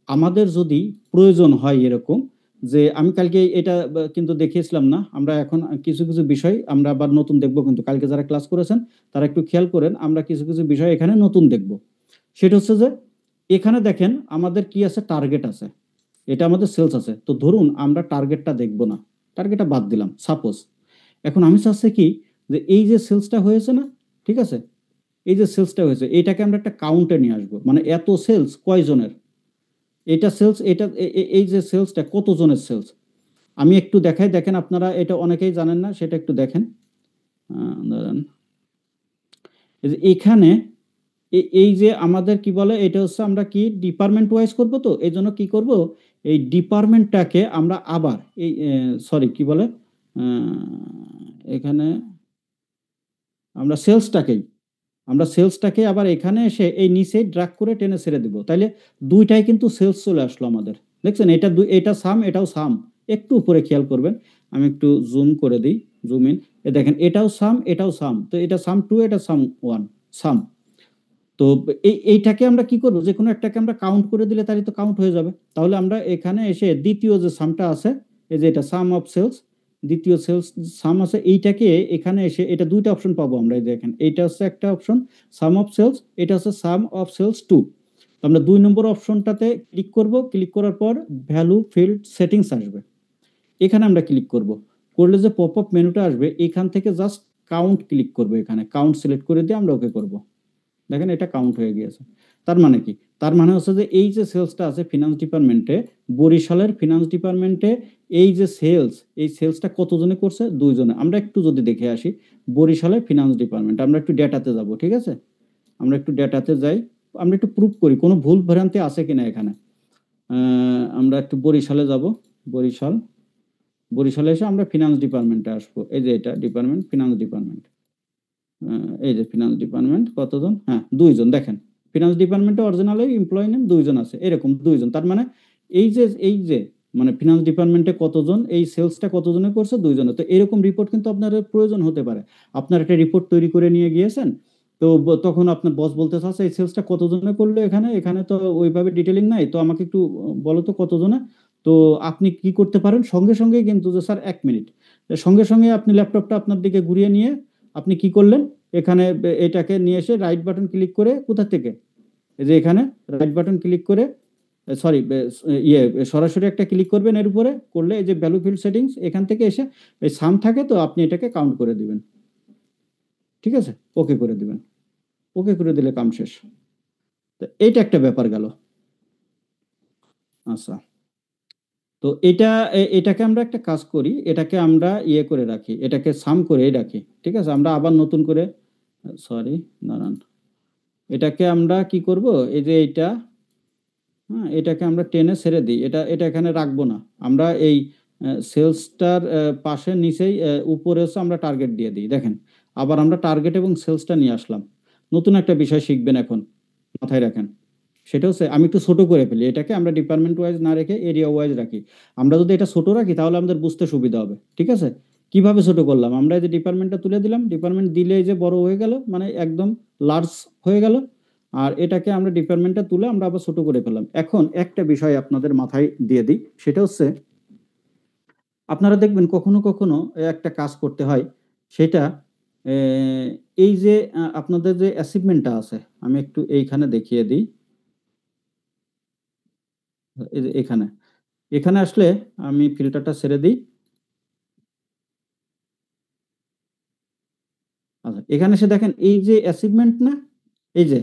আমাদের যদি প্রয়োজন হয় এরকম, যে আমি কালকে এটা কিন্তু দেখিয়েছিলাম না, আমরা এখন কিছু কিছু বিষয় আমরা আবার নতুন দেখবো, কিন্তু কালকে যারা ক্লাস করেছেন তারা একটু খেয়াল করেন, আমরা কিছু কিছু বিষয় এখানে নতুন দেখব। সেটা হচ্ছে যে এখানে দেখেন আমাদের কি আছে, টার্গেট আছে, এটা আমাদের সেলস আছে। তো ধরুন আমরা টার্গেটটা দেখবো না, টার্গেটটা বাদ দিলাম সাপোজ। এখন আমি চাচ্ছি কি, যে এই যে সেলসটা হয়েছে না, ঠিক আছে, এই যে সেলসটা হয়েছে এটাকে আমরা একটা কাউন্টে নিয়ে আসবো, মানে এত সেলস কয়জনের, এটা সেলস, এটা এই যে সেলসটা কতজনের সেলস। আমি একটু দেখাই, দেখেন আপনারা এটা অনেকেই জানেন না, সেটা একটু দেখেন। ধরেন এখানে এই যে আমাদের কি বলে, এটা হচ্ছে আমরা কি ডিপার্টমেন্ট ওয়াইজ করব, তো এই জন্য কি করব, এই ডিপার্টমেন্টটাকে আমরা আবার এই সরি কি বলে, এখানে আমরা সেলসটাকে আবার এখানে এসে এই নিচে ড্র্যাগ করে টেনে ছেড়ে দিব, তাইলে দুইটাই কিন্তু সেলস চলে আসলো আমাদের। দেখছেন এটা এটা সাম, এটাও সাম, একটু উপরে খেয়াল করবেন, আমি একটু জুম করে দিই, জুম ইন, দেখেন এটাও সাম, এটাও সাম, তো এটা সাম 2, এটা সাম 1, সাম। তো এইটাকে আমরা কি করব, যে কোনো একটাকে আমরা কাউন্ট করে দিলে তারই তো কাউন্ট হয়ে যাবে। তাহলে আমরা এখানে এসে দ্বিতীয় যে সামটা আছে, এই যে এটা সাম অফ সেলস, দ্বিতীয় সেলস সাম আছে, এইটাকে এখানে এসে এটা দুইটা অপশন পাবো আমরা, এই দেখেন এইটা হচ্ছে একটা অপশন সাম অফ সেলস, এটা হচ্ছে সাম অফ সেলস 2। আমরা 2 নম্বর অপশনটাতে ক্লিক করব, ক্লিক করার পর ভ্যালু ফিল্ড সেটিংস আসবে, এখানে আমরা ক্লিক করব, করলে যে পপ আপ মেনুটা আসবে এখান থেকে জাস্ট কাউন্ট ক্লিক করব, এখানে কাউন্ট সিলেক্ট করে দিয়ে আমরা ওকে করব। দেখেন এটা কাউন্ট হয়ে গিয়েছে। তার মানে কি, তার মানে হচ্ছে যে এই যে সেলসটা আছে ফিনান্স ডিপার্টমেন্টে, বরিশালের ফিনান্স ডিপার্টমেন্টে, এই যে সেলস, এই সেলসটা কতজনে করছে, 2 জনে। আমরা একটু যদি দেখে আসি বরিশালের ফিনান্স ডিপার্টমেন্ট, আমরা একটু ডেটাতে যাব, ঠিক আছে? আমরা একটু ডেটাতে যাই, আমরা একটু প্রুফ করি কোনো ভুল ভ্রান্তি আছে কিনা এখানে। আমরা একটু বরিশালে যাব, বরিশাল, বরিশালে এসে আমরা ফিনান্স ডিপার্টমেন্টে আসবো। এই যে এটা ডিপার্টমেন্ট, ফিনান্স ডিপার্টমেন্ট, এই যে ফিনান্স ডিপার্টমেন্ট কতজন, হ্যাঁ 2 জন। দেখেন ফিনান্স ডিপার্টমেন্টে অরিজিনালি এমপ্লয়ি নেম 2 জন আছে, এরকম 2 জন। তার মানে এই যে মানে ফিনান্স ডিপার্টমেন্টে কতজন, এই সেলসটা কতজনে করছে, 2 জনে। তো এরকম রিপোর্ট কিন্তু আপনার প্রয়োজন হতে পারে। আপনার একটা রিপোর্ট তৈরি করে নিয়ে গিয়েছেন, তো তখন আপনার বস বলতে চাচ্ছে এই সেলসটা কতজনে করলো, এখানে এখানে তো ওইভাবে ডিটেলিং নাই, তো আমাকে একটু বলো তো কতজনে। তো আপনি কি করতে পারেন, সঙ্গে সঙ্গে কিন্তু যে স্যার 1 মিনিট, সঙ্গে সঙ্গে আপনি ল্যাপটপটা আপনার দিকে ঘুরিয়ে নিয়ে আপনি কি করলেন, এখানে এটাকে নিয়ে এসে রাইট বাটন ক্লিক করে, কোথা থেকে, এই যে এখানে রাইট বাটন ক্লিক করে, সরি সরাসরি একটা ক্লিক করবেন এর উপরে, করলে এই যে ভ্যালু ফিল্ড সেটিংস, এখান থেকে এসে এই সাম থাকে, তো আপনি এটাকে কাউন্ট করে দিবেন। ঠিক আছে, ওকে করে দিবেন, ওকে করে দিলে কাম শেষ। তো এইটা একটা ব্যাপার গেল। আচ্ছা, তো এটাকে আমরা একটা কাজ করি, এটাকে আমরা ইয়ে করে রাখি, এটাকে সাম করে রাখি। ঠিক আছে, আমরা আবার নতুন করে, সরি নারায়ণ, এটাকে আমরা কি করব, এই যে এইটা, হ্যাঁ এটাকে আমরা টেনে ছেড়ে দিই, এটা এটা এখানে রাখবো না। আমরা এই সেলসটার পাশে নিচেই উপরে হচ্ছে আমরা টার্গেট দিয়ে দিই। দেখেন আবার আমরা টার্গেট এবং সেলসটা নিয়ে আসলাম। নতুন একটা বিষয় শিখবেন এখন, মাথায় রাখেন। সেটা হচ্ছে আমি একটু ছোট করে ফেলি, এটাকে আমরা ডিপার্টমেন্ট ওয়াইজ না রেখে এরিয়া ওয়াইজ রাখি। আমরা যদি এটা ছোট রাখি তাহলে আমাদের বুঝতে সুবিধা হবে। ঠিক আছে, কিভাবে ছোট করলাম, আমরা এই যে ডিপার্টমেন্টটা তুলে দিলাম, ডিপার্টমেন্ট দিলে এই যে বড় হয়ে গেল, মানে একদম লার্জ হয়ে গেল। আর এটাকে আমরা ডিপার্টমেন্টটা তুলে আমরা আবার ছোট করে ফেললাম। এখন একটা বিষয় আপনাদের মাথায় দিয়ে দিই, সেটা হচ্ছে আপনারা দেখবেন কখনো কখনো একটা কাজ করতে হয়, সেটা এই যে আপনাদের যে অ্যাচিভমেন্টটা আছে, আমি একটু এইখানে দেখিয়ে দিই। এই যে এখানে, এখানে আসলে আমি ফিল্টারটা ছেড়ে দিই। আচ্ছা, এখানে এসে দেখেন এই যে অ্যাচিভমেন্ট না, এই যে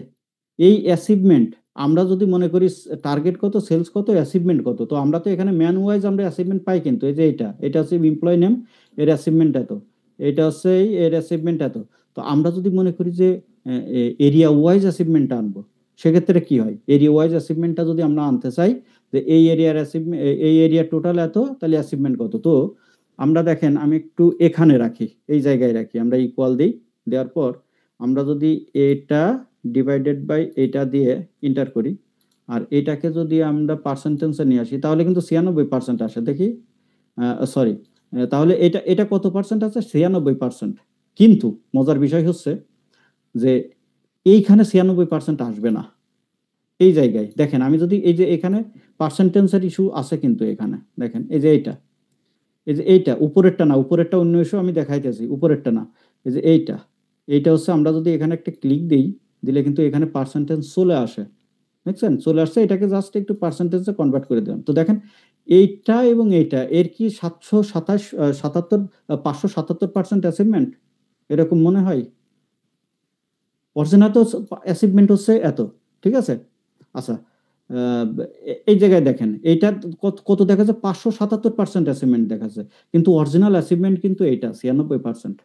এই অ্যাচিভমেন্ট, আমরা যদি মনে করি টার্গেট কত, সেলস কত, অ্যাচিভমেন্ট কত, তো আমরা তো এখানে ম্যান ওয়াইজ আমরা অ্যাচিভমেন্ট পাই, কিন্তু এই যে এটা হচ্ছে এমপ্লয় নেম, এর অ্যাচিভমেন্ট এত, এটা হচ্ছে এর অ্যাচিভমেন্ট এত। তো আমরা যদি মনে করি যে এরিয়া ওয়াইজ অ্যাচিভমেন্টটা আনবো, সেক্ষেত্রে কি হয়, এরিয়া ওয়াইজ অ্যাচিভমেন্টটা যদি আমরা আনতে চাই, যে এই এরিয়ার অ্যাচিভমেন্ট, এই এরিয়া টোটাল এত, তাহলে অ্যাচিভমেন্ট কত। তো আমরা দেখেন আমি একটু এখানে রাখি, এই জায়গায় রাখি, আমরা ইকুয়াল দিই, দেওয়ার পর আমরা যদি এটা ডিভাইডেড বাই এটা দিয়ে ইন্টার করি, আর এটাকে যদি আমরা পার্সেন্টেজে নিয়ে আসি, তাহলে কিন্তু 96% আসে। দেখি, সরি, তাহলে এটা এটা কত পার্সেন্ট আছে, 96%। কিন্তু মজার বিষয় হচ্ছে যে এইখানে 96% আসবে না। এই জায়গায় দেখেন, আমি যদি এই যে এখানে পার্সেন্টেজের ইস্যু আছে, কিন্তু এখানে দেখেন এই যে এইটা, এই যে এইটা উপরেরটা না, উপরেরটা অন্য ইস্যু, আমি দেখাইতেছি উপরেরটা না, এই যে এইটা হচ্ছে, আমরা যদি এখানে একটা ক্লিক দিই, দিলে কিন্তু এখানে পার্সেন্টেজ চলে আসে, দেখছেন চলে আসছে। এটাকে জাস্ট একটু পার্সেন্টেজে কনভার্ট করে দিলাম, তো দেখেন এইটা এবং এইটা এর কি 577% অ্যাচিভমেন্ট এরকম মনে হয়। অরিজিনাল তো অ্যাচিভমেন্ট হচ্ছে এত। ঠিক আছে, আচ্ছা, এই জায়গায় দেখেন এইটা কত দেখা যায়, 577% অ্যাচিভমেন্ট দেখাচ্ছে, কিন্তু অরিজিনাল অ্যাচিভমেন্ট কিন্তু এইটা 96%।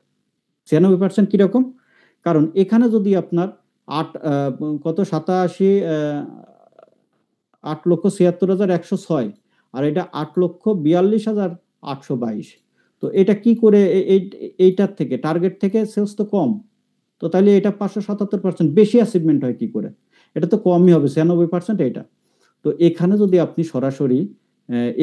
96% কিরকম, কারণ এখানে যদি আপনার 8,76,106, আর এটা 8,42,822। তো এটা কি করে, এইটার থেকে টার্গেট থেকে সেলস তো কম, তো তাহলে এটা 577% বেশি অ্যাচিভমেন্ট হয় কি করে, এটা তো কমই হবে, 96% এটা। তো এখানে যদি আপনি সরাসরি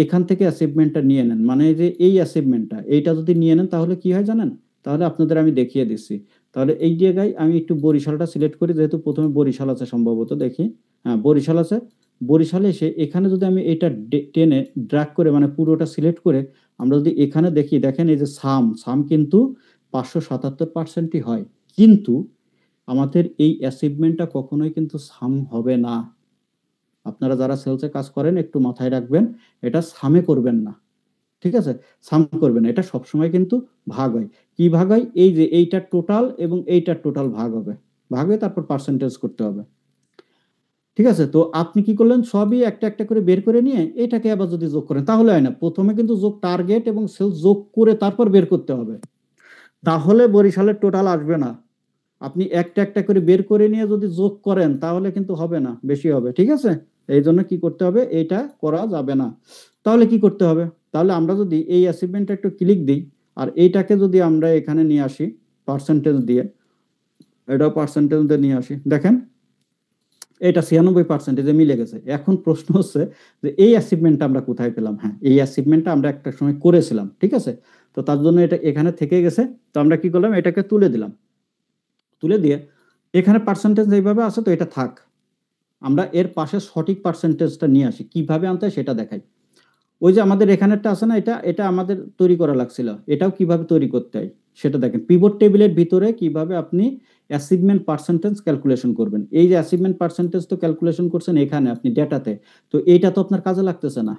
এখান থেকে অ্যাচিভমেন্টটা নিয়ে নেন, মানে যে এই অ্যাচিভমেন্টটা এইটা যদি নিয়ে নেন, তাহলে কি হয় জানেন, তাহলে আপনাদের আমি দেখিয়ে দিচ্ছি। তাহলে এই জায়গায় আমি একটু বরিশালটা সিলেক্ট করি, যেহেতু প্রথমে বরিশাল আছে সম্ভবত, দেখি, হ্যাঁ বরিশাল আছে। বরিশালে এসে এখানে যদি আমি এটা টেনে ড্র্যাগ করে, মানে পুরোটা সিলেক্ট করে আমরা যদি এখানে দেখি, দেখেন এই যে সাম কিন্তু 577%ই হয়, কিন্তু আমাদের এই অ্যাচিভমেন্টটা কখনোই কিন্তু সাম হবে না। আপনারা যারা সেলসে কাজ করেন একটু মাথায় রাখবেন, এটা সামে করবেন না। ঠিক আছে, সাম করবেন, এটা সবসময় কিন্তু ভাগ হয়। কি ভাগ হয়, এই যে এইটার টোটাল এবং এইটার টোটাল ভাগ হবে, ভাগ হয়ে তারপর পার্সেন্টেজ করতে হবে। ঠিক আছে, তো আপনি কি করলেন, সবই একটা একটা করে বের করে নিয়ে এটাকে আবার যদি যোগ করেন, তাহলে হয় না। প্রথমে কিন্তু যোগ টার্গেট এবং সেলস যোগ করে তারপর বের করতে হবে, তাহলে বরিশালের টোটাল আসবে না। আপনি একটা একটা করে বের করে নিয়ে যদি যোগ করেন, তাহলে কিন্তু হবে না, বেশি হবে। ঠিক আছে, এই জন্য কি করতে হবে, এটা করা যাবে না। তাহলে কি করতে হবে, তাহলে আমরা যদি এই অ্যাচিভমেন্টটা একটু ক্লিক দিই আর এইটাকে যদি আমরা এখানে নিয়ে আসি পার্সেন্টেজ দিয়ে, এটাও পার্সেন্টেজ দিয়ে নিয়ে আসি, দেখেন এটা 96% মিলে গেছে। এখন প্রশ্ন হচ্ছে যে এই অ্যাচিভমেন্টটা আমরা কোথায় পেলাম? হ্যাঁ, এই অ্যাচিভমেন্টটা আমরা একটা সময় করেছিলাম, ঠিক আছে? তো তার জন্য এটা এখানে থেকে গেছে। তো আমরা কি করলাম, এটাকে তুলে দিলাম, তুলে দিয়ে এখানে পার্সেন্টেজ এইভাবে আছে, তো এটা থাক। আমরা এর পাশে সঠিক পার্সেন্টেজটা নিয়ে আসি, কিভাবে আনতে হয় সেটা দেখাই। ওই যে আমাদের এখানেরটা আছে না, এটা এটা আমাদের তৈরি করা লাগছিল, এটাও কিভাবে তৈরি করতে হয় সেটা দেখেন। পিভট টেবিলের ভিতরে কিভাবে আপনি অ্যাচিভমেন্ট পার্সেন্টেজ ক্যালকুলেশন করবেন। এই যে অ্যাচিভমেন্ট পার্সেন্টেজ তো ক্যালকুলেশন করছেন এখানে আপনি ডেটাতে, তো এইটা তো আপনার কাজে লাগতেছে না,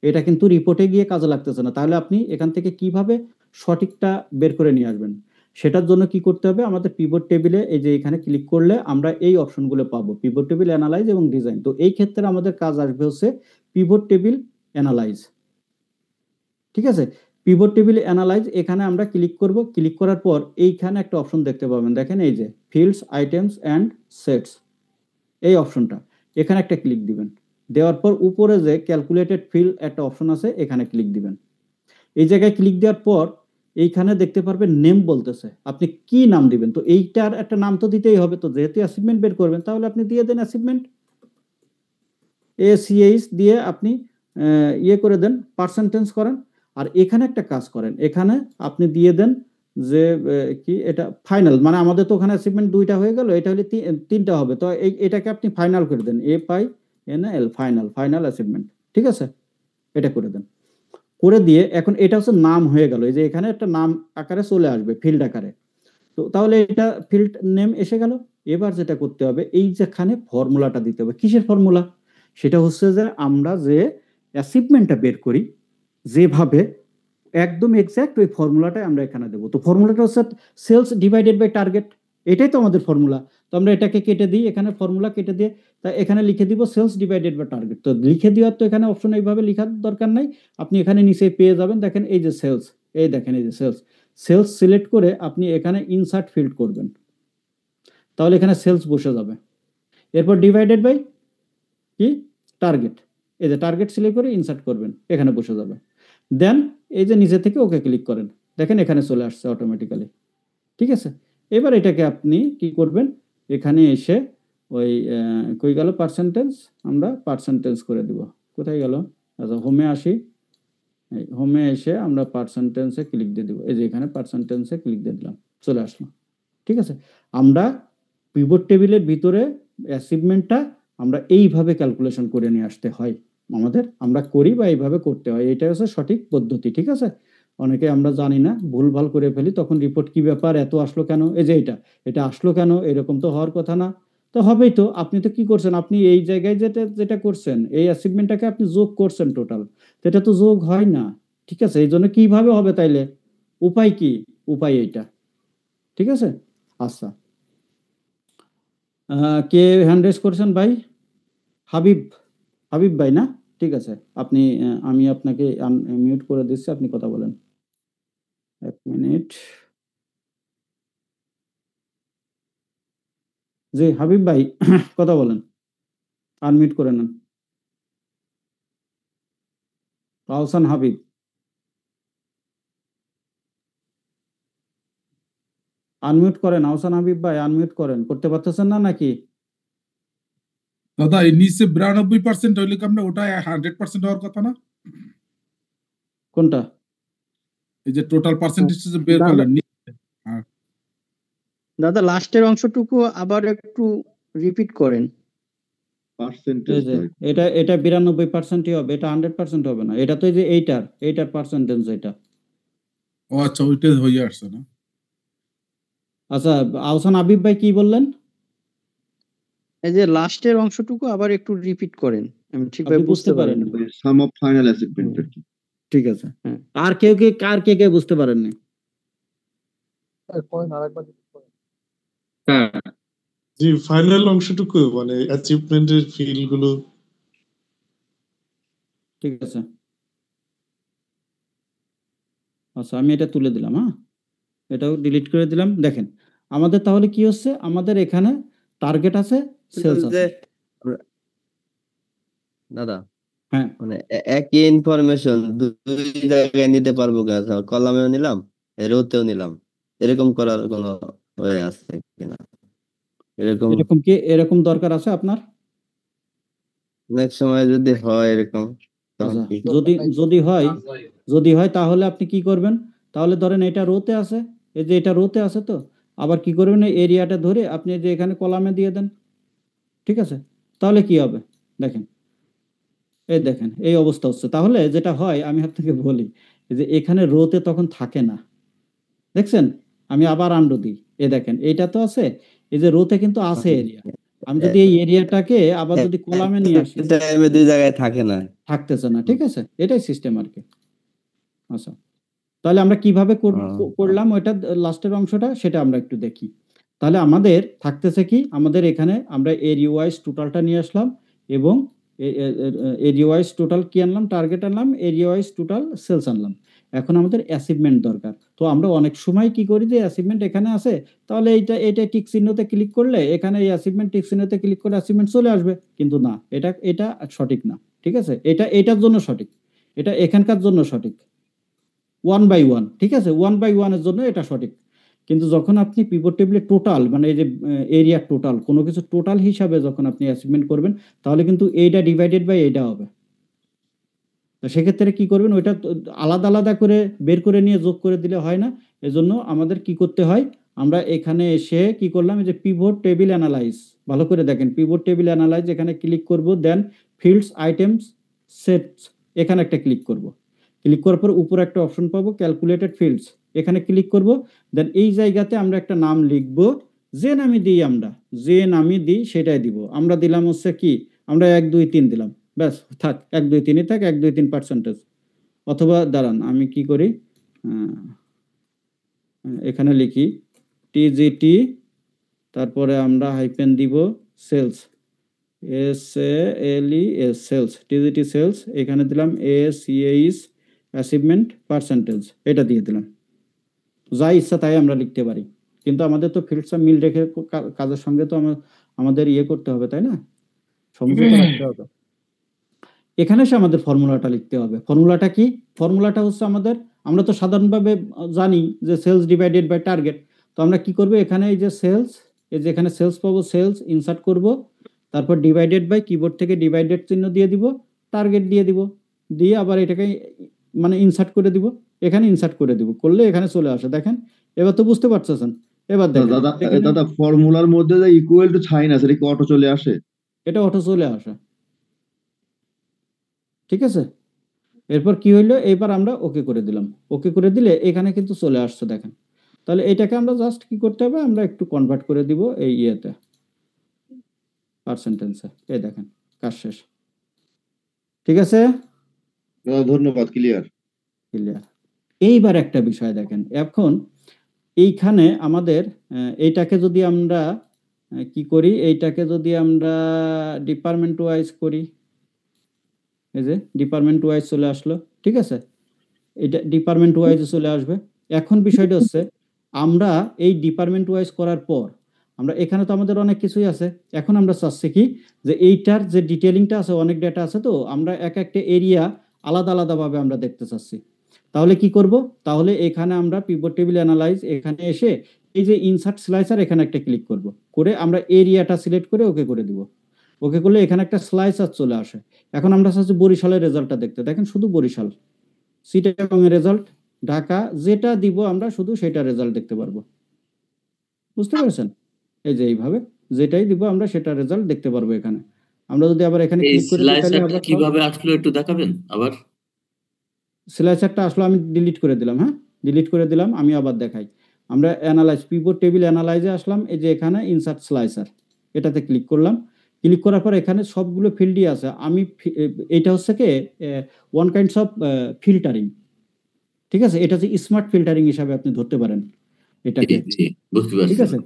এটা কিন্তু রিপোর্টে গিয়ে কাজে লাগতেছে না। তাহলে আপনি এখান থেকে কিভাবে সঠিকটা বের করে নিয়ে আসবেন? সেটার জন্য কি করতে হবে, আমাদের পিভট টেবিলে এই যে এখানে ক্লিক করলে আমরা এই অপশনগুলো পাবো, পিভট টেবিল অ্যানালাইজ এবং ডিজাইন। তো এই ক্ষেত্রে আমাদের কাজ আসবে হচ্ছে পিভট টেবিল অ্যানালাইজ, ঠিক আছে? পিভট টেবিল অ্যানালাইজ এখানে আমরা ক্লিক করব। ক্লিক করার পর এইখানে একটা অপশন দেখতে পাবেন, দেখেন এই যে ফিল্ডস আইটেমস অ্যান্ড সেটস, এই অপশনটা এখানে একটা ক্লিক দিবেন। দেওয়ার পর উপরে যে ক্যালকুলেটেড ফিল্ড একটা অপশন আছে, এখানে ক্লিক দিবেন। এই জায়গায় ক্লিক দেওয়ার পর এইখানে দেখতে পারবেন নেম বলতেছে, আপনি কি নাম দিবেন। তো এইটার একটা নাম তো দিতেই হবে, তো যেহেতু অ্যাচিভমেন্ট বের করবেন তাহলে আপনি দিয়ে দেন অ্যাচিভমেন্ট, ACH দিয়ে আপনি ইয়ে করে দেন, পার্সেন্টেজ করেন। আর এখানে একটা কাজ করেন, এখানে আপনি দিয়ে দেন যে কি এটা ফাইনাল, মানে আমাদের তো ওখানে অ্যাচিভমেন্ট 2টা হয়ে গেল, এটা হলে 3টা হবে। তো এটাকে আপনি ফাইনাল করে দেন, FINAL, ফাইনাল, ফাইনাল অ্যাচিভমেন্ট, ঠিক আছে? এটা করে দেন। করে দিয়ে এখন এটা হচ্ছে নাম হয়ে গেল, এই যে এখানে একটা নাম আকারে চলে আসবে ফিল্ড আকারে। তো তাহলে এটা ফিল্ড নেম এসে গেল। এবার যেটা করতে হবে, এই যেখানে ফর্মুলাটা দিতে হবে। কিসের ফর্মুলা? সেটা হচ্ছে যে আমরা যে অ্যাচিভমেন্টটা বের করি যেভাবে একদম এক্সাক্ট ওই ফর্মুলাটাই আমরা এখানে দেবো। তো ফর্মুলাটা হচ্ছে সেলস ডিভাইডেড বাই টার্গেট, এটাই তো আমাদের ফর্মুলা। তো আমরা এটাকে কেটে দিই, এখানে ফর্মুলা কেটে দিয়ে তা এখানে লিখে দিব সেলস ডিভাইডেড বাই টার্গেট। তো লিখে দেওয়ার তো এখানে অপশন এইভাবে লেখার দরকার নাই, আপনি এখানে নিচে পেয়ে যাবেন, দেখেন এই যে সেলস, এই দেখেন এই যে সেলস। সেলস সিলেক্ট করে আপনি এখানে ইনসার্ট ফিল্ড করবেন, তাহলে এখানে সেলস বসে যাবে। এরপর ডিভাইডেড বাই কি টার্গেট, এই যে টার্গেট সিলেক্ট করে ইনসার্ট করবেন, এখানে বসে যাবে। দেন এই যে নিচে থেকে ওকে ক্লিক করেন, দেখেন এখানে চলে আসছে অটোমেটিক্যালি, ঠিক আছে? এবার এটাকে আপনি কি করবেন, এখানে এসে ওই কই গেল পার্সেন্টেজ, আমরা পার্সেন্টেজ করে দিব, কোথায় গেল? আচ্ছা হোমে আসি, হোমে এসে আমরা পার্সেন্টেজে ক্লিক দিয়ে দিব, এই যে এখানে পার্সেন্টেজে ক্লিক দিয়ে দিলাম, চলে আসলো, ঠিক আছে? আমরা পিভট টেবিলের ভিতরে অ্যাচিভমেন্টটা আমরা এইভাবে ক্যালকুলেশন করে নিয়ে আসতে হয় আমাদের, আমরা করি বা এইভাবে করতে হয়, এটাই হচ্ছে সঠিক পদ্ধতি, ঠিক আছে? অনেকে আমরা জানি না, ভুলভাল করে ফেলি, তখন রিপোর্ট কি ব্যাপার, এত আসলো কেন, এই যে এটা আসলো কেন, এরকম তো হওয়ার কথা না। তো হবেই তো, আপনি তো কি করছেন, আপনি এই জায়গায় যেটা যেটা করছেন, এই অ্যাচিভমেন্টটাকে আপনি যোগ করছেন টোটাল, তো এটা তো যোগ হয় না, ঠিক আছে? এই জন্য কিভাবে হবে তাইলে? উপায় কি? উপায় এইটা, ঠিক আছে? আচ্ছা, কে হ্যান্ড রেজ করেছেন ভাই? হাবিব, হাবিব ভাই না? ঠিক আছে, আপনি আমি আপনাকে মিউট করে দিচ্ছি, আপনি কথা বলেন, 1 মিনিট। জি হাবিব ভাই কথা বলেন, আনমিউট করে নেন। আহসান হাবিব, আনমিউট করেন, আহসান হাবিব ভাই আনমিউট করেন, করতে পারতেছেন না নাকি? দাদা এই নিচে 92% হইলে কি আমরা ওটা 100% হওয়ার কথা না? কোনটা? এই যে টোটাল পার্সেন্টেজ বের করলেন, দাদা লাস্টের অংশটুকু আবার একটু রিপিট করেন। এই যে এটা এটা 92%ই হবে, এটা 100% হবে না, এটা তো এই যে এইটার পার্সেন্টেজ এটা। ও আচ্ছা, ওইটা হয়ে আসছে না। আচ্ছা আহসান হাবিব ভাই কি বললেন? এই যে লাস্টের অংশটুকু আবার একটু রিপিট করেন, আমি ঠিকভাবে আপনি বুঝতে বুঝতে পারিনি। পারেননি? সাম অফ ফাইনাল অ্যাচিভমেন্ট আর কি। ঠিক আছে, হ্যাঁ। আর কে বুঝতে পারেননি? হ্যাঁ, জি, ফাইনাল অংশটুকু মানে অ্যাচিভমেন্টের ফিল গুলো। ঠিক আছে, আচ্ছা আমি এটা তুলে দিলাম, হ্যাঁ এটাও ডিলিট করে দিলাম। দেখেন আমাদের তাহলে কি হচ্ছে, আমাদের এখানে টার্গেট আছে, সেলস আছে। দাদা হ্যাঁ মানে একই ইনফরমেশন দুই জায়গায় নিতে পারবো কিনা, কলামেও নিলাম রোতেও নিলাম, এরকম করার কোনো ওয়ে আছে কিনা? এরকম এরকম দরকার আছে আপনার? নেক্সট সময় যদি হয় এরকম তখন আচ্ছা, কি? যদি হয় তাহলে আপনি কি করবেন? তাহলে ধরেন এটা রোতে আছে, এই যে এটা রোতে আছে, তো আবার কি করবেন, এই এরিয়াটা ধরে আপনি যে এখানে কলামে দিয়ে দেন। ঠিক আছে, তাহলে কি হবে দেখেন, এই দেখেন এই অবস্থা হচ্ছে। তাহলে যেটা হয় আমি আপনাকে বলি, এই যে এখানে রোতে তখন থাকে না, দেখছেন? আমি আবার আন্ডু দিই, এই দেখেন এইটা তো আছে, এই যে রোতে কিন্তু আছে এরিয়া। আমি যদি এই এরিয়াটাকে আবার যদি কলামে নিয়ে আসি, টাইমে দুই জায়গায় থাকে না। থাকতেছে না। ঠিক আছে, এটাই সিস্টেম আর কি। আচ্ছা, তাহলে আমরা কিভাবে করলাম ওইটা লাস্টের অংশটা, সেটা আমরা একটু দেখি। তাহলে আমাদের থাকতেছে কি, আমাদের এখানে আমরা এরিয়া ওয়াইজ টোটালটা নিয়ে আসলাম, এবং এরিয়া ওয়াইজ টোটাল কি আনলাম, টার্গেট আনলাম, এরিয়া ওয়াইজ টোটাল সেলস আনলাম। এখন আমাদের অ্যাচিভমেন্ট দরকার। তো আমরা অনেক সময় কি করি, যে অ্যাচিভমেন্ট এখানে আছে, তাহলে এটা টিক চিহ্নতে ক্লিক করলে এখানে এই অ্যাচিভমেন্ট টিক চিহ্নতে ক্লিক করে অ্যাচিভমেন্ট চলে আসবে, কিন্তু না, এটা সঠিক না। ঠিক আছে, এটার জন্য সঠিক, এটা এখানকার জন্য সঠিক 1 by 1। ঠিক আছে, 1 by 1 এর জন্য এটা সঠিক। কিন্তু যখন আপনি পিভট টেবিলে টোটাল, মানে এই যে এরিয়া টোটাল, কোনো কিছু টোটাল হিসাবে যখন আপনি অ্যাচিভমেন্ট করবেন, তাহলে কিন্তু এইটা ডিভাইডেড বাই এইটা হবে। তো সেক্ষেত্রে কি করবেন, ওইটা আলাদা আলাদা করে বের করে নিয়ে যোগ করে দিলে হয় না। এজন্য আমাদের কি করতে হয়, আমরা এখানে এসে কি করলাম, এই যে পিভট টেবিল অ্যানালাইজ, ভালো করে দেখেন, পিভট টেবিল অ্যানালাইজ এখানে ক্লিক করব, দেন ফিল্ডস আইটেমস সেটস, এখানে একটা ক্লিক করব। ক্লিক করার পর উপরে একটা অপশন পাবো ক্যালকুলেটেড ফিল্ডস, এখানে ক্লিক করব। দেন এই জায়গাতে আমরা একটা নাম লিখব, যে নামই দিই সেটাই দিব। আমরা দিলাম হচ্ছে কি, আমরা 1 2 3 দিলাম, ব্যাস থাক, 1 2 3 থাক, 1 2 3%। অথবা দাঁড়ান আমি কি করি, এখানে লিখি টিজিটি, তারপরে আমরা হাইপেন দিব sales, SALES sales, TGT sales, এখানে দিলাম ACES অ্যাচিভমেন্ট পার্সেন্টেজ, এটা দিয়ে দিলাম। যা ইচ্ছা তাই আমরা লিখতে পারি, কিন্তু আমাদের তো ফিল্ডসটা মিল রেখে কাজের সঙ্গে তো আমাদের করতে হবে, তাই না, সমঝোতা রাখতে হবে। এখানে এসে আমাদের ফর্মুলাটা লিখতে হবে। ফর্মুলাটা কি? ফর্মুলাটা হচ্ছে আমরা তো সাধারণভাবে জানি যে সেলস ডিভাইডেড বাই টার্গেট। তো আমরা কি করব, এখানে এই যে সেলস, এই যে এখানে সেলস পাবো, সেলস ইনসার্ট করব, তারপর ডিভাইডেড বাই, কিবোর্ড থেকে ডিভাইডেড চিহ্ন দিয়ে দিব, টার্গেট দিয়ে দিব, দিয়ে আবার এটাকে মানে ইনসার্ট করে দিব, এখানে ইনসার্ট করে দিব, করলে এখানে চলে আসে। দেখেন, এবার তো বুঝতে পারছেন। এবার দেখেন দাদা ফর্মুলার মধ্যে যে ইকুয়াল টু সাইন আছে, এটা কি অটো চলে আসে? এটা অটো চলে আসে। ঠিক আছে, এরপর কি হইলো, এইবার আমরা ওকে করে দিলাম। ওকে করে দিলে এখানে কিন্তু চলে আসছে, দেখেন। তাহলে এটাকে আমরা জাস্ট কি করতে হবে, আমরা একটু কনভার্ট করে দিব এই পার্সেন্টেজে। এই দেখেন, কাজ শেষ। ঠিক আছে, ধন্যবাদ, ক্লিয়ার। এইবার একটা বিষয় দেখেন, এখন এইখানে আমাদের এইটাকে যদি আমরা কি করি, এইটাকে যদি আমরা ডিপার্টমেন্ট ওয়াইজ করি, এই যে ডিপার্টমেন্ট ওয়াইজ চলে আসলো। ঠিক আছে, এটা ডিপার্টমেন্ট ওয়াইজে চলে আসবে। এখন বিষয়টা হচ্ছে, আমরা এই ডিপার্টমেন্ট ওয়াইজ করার পর আমরা এখানে তো আমাদের অনেক কিছুই আছে। এখন আমরা চাচ্ছি কি, যে এইটার যে ডিটেলিংটা আছে, অনেক ডেটা আছে, তো আমরা এক একটা এরিয়া আলাদা আলাদাভাবে আমরা দেখতে চাচ্ছি। তাহলে কি করব, তাহলে এখানে আমরা পিভট টেবিল অ্যানালাইজ, এখানে এসে এই যে ইনসার্ট স্লাইসার, এখানে একটা ক্লিক করব, করে আমরা এরিয়াটা সিলেক্ট করে ওকে করে দিব। ওকে করলে এখানে একটা স্লাইসার চলে আসে। এখন আমরা চাচ্ছি বরিশালের রেজাল্টটা দেখতে, দেখেন শুধু বরিশাল, চিটাগং এর রেজাল্ট, ঢাকা, যেটা দিব আমরা শুধু সেটা রেজাল্ট দেখতে পারবো। বুঝতে পেরেছেন? এই যে এইভাবে যেটাই দিব আমরা সেটা রেজাল্ট দেখতে পারবো এখানে। আমরা যদি আবার এখানে এই ক্লিক করে দিই, তাহলে স্লাইসারটা আবার কিভাবে আসলো একটু দেখাবেন আবার? স্লাইসারটা আসলো, আমি ডিলিট করে দিলাম। হ্যাঁ, ডিলিট করে দিলাম, আমি আবার দেখাই। আমরা অ্যানালাইজ, পিভট টেবিল অ্যানালাইজে আসলাম, এই যে এখানে ইনসার্ট স্লাইসার, এটাতে ক্লিক করলাম। ক্লিক করার পর এখানে সবগুলো ফিল্ডই আছে। আমি এটা হচ্ছে কি ওয়ান কাইন্ডস অফ ফিল্টারিং। ঠিক আছে, এটা হচ্ছে স্মার্ট ফিল্টারিং হিসাবে আপনি ধরতে পারেন এটাকে। বুঝতে ঠিক পারছি। আছে,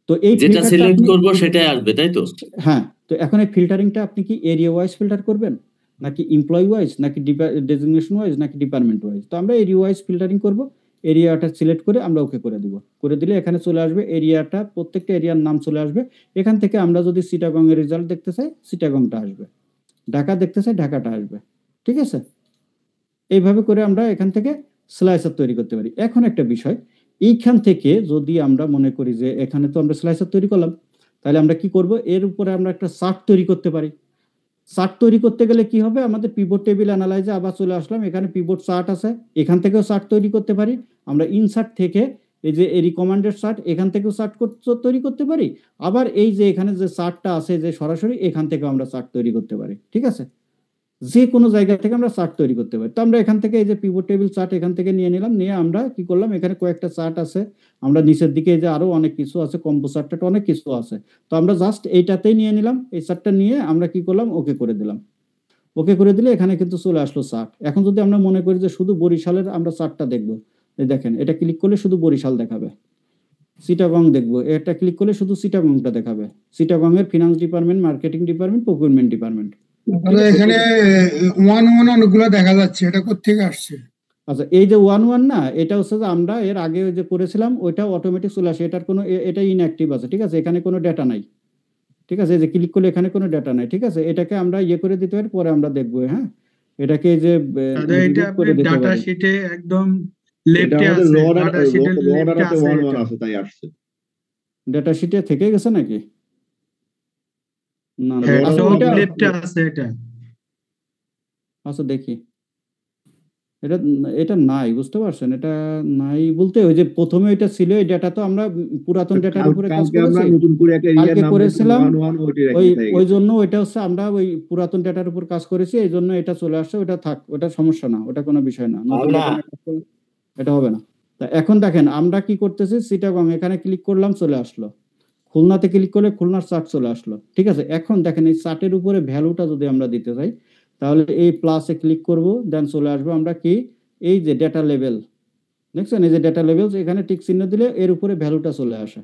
তো এই যেটা সিলেক্ট করব সেটাই আসবে, তাই তো? হ্যাঁ, তো এখন এই ফিল্টারিংটা আপনি কি এরিয়া ওয়াইজ ফিল্টার করবেন, নাকি এমপ্লয়ি ওয়াইজ, নাকি ডেজিগনেশন ওয়াইজ, নাকি ডিপার্টমেন্ট ওয়াইজ? তো আমরা এরিয়া ওয়াইজ ফিল্টারিং করব। এরিয়াটা সিলেক্ট করে আমরা ওকে করে দিব। করে দিলে এখানে চলে আসবে এরিয়াটা, প্রত্যেকটা এরিয়ার নাম চলে আসবে। এখান থেকে আমরা যদি চিটাগং এর রেজাল্ট দেখতে চাই, চিটাগংটা আসবে, ঢাকা দেখতে চাই, ঢাকাটা আসবে। ঠিক আছে? এইভাবে করে আমরা এখান থেকে স্লাইসার তৈরি করতে পারি। এখন একটা বিষয়, এইখান থেকে যদি আমরা মনে করি যে এখানে তো আমরা স্লাইসার তৈরি করলাম, তাহলে আমরা কি করব, এর উপরে আমরা একটা চার্ট তৈরি করতে পারি। চার্ট তৈরি করতে গেলে কি হবে, আমাদের পিভট টেবিল অ্যানালাইজে আবার চলে আসলাম, এখানে পিভট চার্ট আছে, এখান থেকেও চার্ট তৈরি করতে পারি। আমরা ইনসার্ট থেকে এই যে রিকমেন্ডেড চার্ট, এখান থেকেও চার্ট তৈরি করতে পারি। আবার এই যে এখানে যে চার্টটা আছে যে সরাসরি এখান থেকে আমরা চার্ট তৈরি করতে পারি। ঠিক আছে? যে কোনো জায়গা থেকে আমরা চার্ট তৈরি করতে পারি। তো আমরা এখান থেকে এই যে পিভট টেবিল চার্ট এখান থেকে নিয়ে নিলাম, নিয়ে আমরা কি করলাম, এখানে কয়েকটা চার্ট আছে, আমরা নিচের দিকে এই যে আরো অনেক কিছু আছে, কম্পো চার্টটা অনেক কিছু আছে, তো আমরা জাস্ট এইটাতেই নিয়ে নিলাম, এই চার্টটা নিয়ে আমরা কি করলাম, ওকে করে দিলাম। ওকে করে দিলে এখানে কিন্তু চলে আসলো চার্ট। এখন যদি আমরা মনে করি যে শুধু বরিশালের আমরা চার্টটা দেখবো, এই দেখেন এটা ক্লিক করলে শুধু বরিশাল দেখাবে। চিটাগং দেখবো, এটা ক্লিক করলে শুধু চিটাগংটা দেখাবে, চিটাগং এর finance department, marketing department, procurement department. এখানে ওয়ান অনেকগুলো দেখা যাচ্ছে, এটা কোত্থেকে আসছে? আচ্ছা, এই যে 1 না, এটা হচ্ছে যে আমরা এর আগে যে করেছিলাম ওইটা অটোমেটিক চলে আসে, এটার কোনো এটা ইনঅ্যাক্টিভ আছে। ঠিক আছে? এখানে কোনো ডেটা নাই। ঠিক আছে? এই যে ক্লিক করলে এখানে কোনো ডেটা নাই। ঠিক আছে? এটাকে আমরা ইয়ে করে দিতে পারি, পরে আমরা দেখবো। হ্যাঁ, এটাকে যে এটা করে দিতে ডাটা পারি। শিটে একদম এটা লেফটে আমাদের আছে, র ডাটা শিটের লেফটে ডাটাতে আছে 1 এটা। আছে, তাই আসছে। ডেটা শিটে থেকে গেছে নাকি? না না, হ্যাঁ, আচ্ছা টপ ওইটা লেফটে আছে এটা। আচ্ছা দেখি, এটা এটা নাই, বুঝতে পারছেন? এটা নাই বলতে ওই যে প্রথমে এটা ছিল, এই ডেটা তো আমরা পুরাতন ডেটার উপরে কাজ কালকে আমরা করেছি, নতুন করে একটা এরিয়ার কালকে নাম করেছিলাম, 1 ওইটাই ওই রেখে ওই জন্য ওইটা হচ্ছে আমরা ওই পুরাতন ডেটার উপর কাজ করেছি, এই জন্য এটা চলে আসছে। ওটা থাক, ওটা সমস্যা না, ওটা কোনো বিষয় না, নতুন ডেটা নিয়ে কাজ করলে এটা হবে না। তা এখন দেখেন আমরা কি করতেছি, চিটাগং এখানে ক্লিক করলাম, চলে আসলো। খুলনাতে ক্লিক করলে খুলনার চার্ট চলে আসলো। ঠিক আছে? এখন দেখেন এই চার্টের উপরে ভ্যালুটা যদি আমরা দিতে চাই, তাহলে এই প্লাসে ক্লিক করব, দেন চলে আসবো আমরা কি, এই যে ডেটা লেভেল দেখছেন, এই যে ডেটা লেভেল, এখানে টিক চিহ্ন দিলে এর উপরে ভ্যালুটা চলে আসে।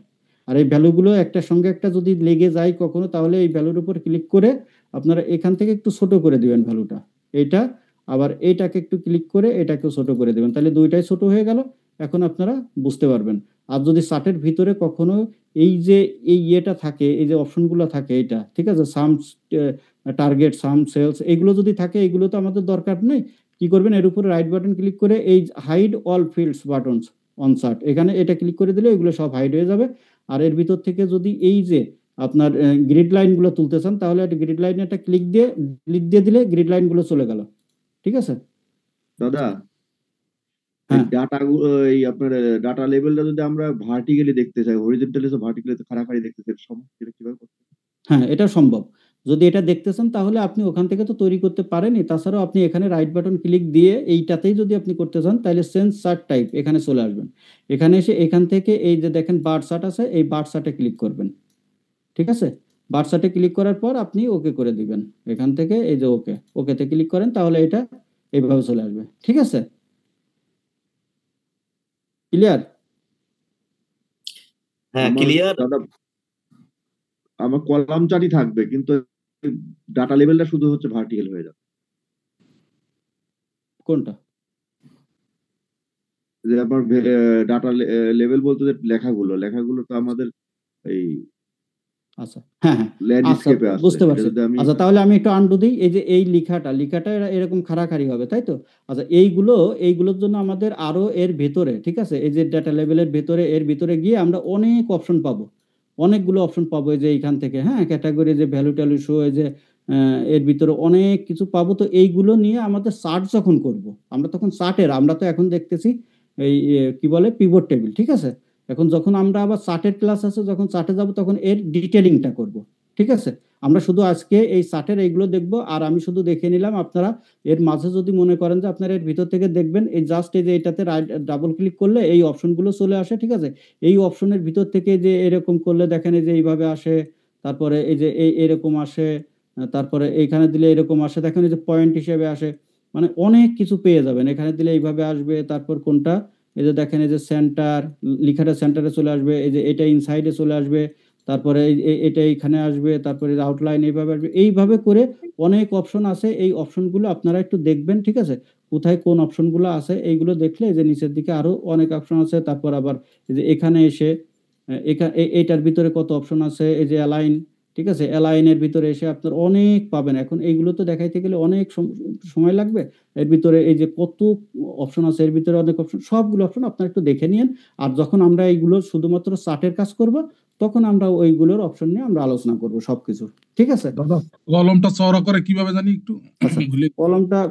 আর এই ভ্যালুগুলো একটার সঙ্গে একটা যদি লেগে যায় কখনো, তাহলে এই ভ্যালুর উপর ক্লিক করে আপনারা এখান থেকে একটু ছোট করে দিবেন ভ্যালুটা, এইটা। আবার এইটাকে একটু ক্লিক করে এটাকেও ছোট করে দিবেন, তাহলে দুইটাই ছোট হয়ে গেল। এখন আপনারা বুঝতে পারবেন। আর যদি চার্টের ভিতরে কখনো এই যে এই ইয়েটা থাকে, এই যে অপশনগুলো থাকে, এটা ঠিক আছে, সাম টার্গেট, সাম সেলস, এগুলো যদি থাকে, এগুলো তো আমাদের দরকার নেই। কি করবেন, এর উপরে রাইট বাটন ক্লিক করে এই hide all fields buttons on chart, এখানে এটা ক্লিক করে দিলে এগুলো সব হাইড হয়ে যাবে। আর এর ভিতর থেকে যদি এই যে আপনার গ্রিড লাইন গুলো তুলতে চান, তাহলে একটা গ্রিড লাইনে একটা ক্লিক দিয়ে দিলে গ্রিড লাইন গুলো চলে গেল। ঠিক আছে দাদা? হ্যাঁ ডাটা, এই আপনার ডাটা লেভেলটা যদি আমরা ভার্টিক্যালি দেখতে চাই, হরিজন্টালি তো ভার্টিক্যালি তো খাড়াখাড়ি দেখতে চাই, সমস্যা কিভাবে করতে? হ্যাঁ, এটা সম্ভব। যদি এটা দেখতে চান তাহলে আপনি ওখান থেকে তো তৈরি করতে পারেনই, তাছাড়াও আপনি এখানে রাইট বাটন ক্লিক দিয়ে এইটাতেই যদি আপনি করতে চান, তাহলে চেঞ্জ চার্ট টাইপ এখানে চলে আসবেন। এখানে এসে এখান থেকে এই যে দেখেন বার চার্ট আছে, এই বার চার্টে ক্লিক করবেন। ঠিক আছে? বার চার্টে ক্লিক করার পর আপনি ওকে করে দিবেন, এখান থেকে এই যে ওকেতে ক্লিক করেন, তাহলে এটা এইভাবে চলে আসবে। ঠিক আছে? ক্লিয়ার? হ্যাঁ, আমার ক্লিয়ার। দাদা, আমার কলাম চার্টই থাকবে, কিন্তু ডাটা লেভেলটা শুধু হচ্ছে ভার্টিক্যাল হয়ে যাবে। কোনটা? যে আপনার ডাটা লেভেল বলতে যে লেখাগুলো তো আমাদের এই আচ্ছা, হ্যাঁ হ্যাঁ, আচ্ছা ল্যান্ডস্কেপে আছে। বুঝতে এটা পারছি। যদি আমি আচ্ছা, তাহলে আমি একটু আন্ডু দিই। এই যে এই লেখাটা এরকম খাড়াখাড়ি হবে, তাই তো? আচ্ছা, এইগুলোর জন্য আমাদের আরো এর ভেতরে, ঠিক আছে, এই যে ডাটা লেভেলের ভেতরে, এর ভিতরে গিয়ে আমরা অনেক অপশন পাবো, অনেকগুলো অপশন পাবো। এই যে এইখান থেকে, হ্যাঁ, ক্যাটাগরি, যে ভ্যালু ট্যালু শো, এই যে এর ভিতরে অনেক কিছু পাবো। তো এইগুলো নিয়ে আমাদের চার্ট যখন করব, আমরা তখন আমরা তো এখন দেখতেছি এই কি বলে পিভট টেবিল, ঠিক আছে? এখন যখন আমরা আবার চার্টের ক্লাস আছে, যখন চার্টে যাব, তখন এর ডিটেলিংটা করব। ঠিক আছে? আমরা শুধু আজকে এই চার্টের এইগুলো দেখব, আর আমি শুধু দেখে নিলাম। আপনারা এর মাঝে যদি মনে করেন যে আপনারা এর ভিতর থেকে দেখবেন, এই জাস্ট এই যে এটাতে ডাবল ক্লিক করলে এই অপশনগুলো চলে আসে। ঠিক আছে? এই অপশনের ভিতর থেকে যে এরকম করলে দেখেন, এই যে এইভাবে আসে, তারপরে এই যে এরকম আসে, তারপরে এইখানে দিলে এরকম আসে, দেখেন এই যে পয়েন্ট হিসেবে আসে, মানে অনেক কিছু পেয়ে যাবেন। এখানে দিলে এইভাবে আসবে, তারপর কোনটা, এই যে দেখেন, এই যে সেন্টার লেখাটা সেন্টারে চলে আসবে, এই যে এটা ইনসাইডে চলে আসবে, তারপরে এটা এইখানে আসবে, তারপরে আউটলাইন এইভাবে আসবে। এইভাবে করে অনেক অপশন আছে, এই অপশনগুলো আপনারা একটু দেখবেন। ঠিক আছে? কোথায় কোন অপশনগুলো আছে, এইগুলো দেখলে এই যে নিচের দিকে আরো অনেক অপশন আছে। তারপর আবার এই যে এখানে এসে এইটার ভিতরে কত অপশন আছে, এই যে অ্যালাইন, ঠিক আছে, অ্যালাইনের ভিতরে এসে আপনার অনেক পাবেন। এখন এইগুলো তো দেখাইতে গেলে অনেক সময় লাগবে। এর ভিতরে এই যে কত অপশন আছে, এর ভিতরে অনেক অপশন, সবগুলো অপশন আপনারা একটু দেখে নিন। আর যখন আমরা এইগুলো শুধুমাত্র চার্টের কাজ করব, তখন আমরা ওইগুলোর অপশন নিয়ে আমরা আলোচনা করব সবকিছু। ঠিক আছে? দাদা কলমটা চওড়া করে কিভাবে জানি একটু আচ্ছা, ভুলে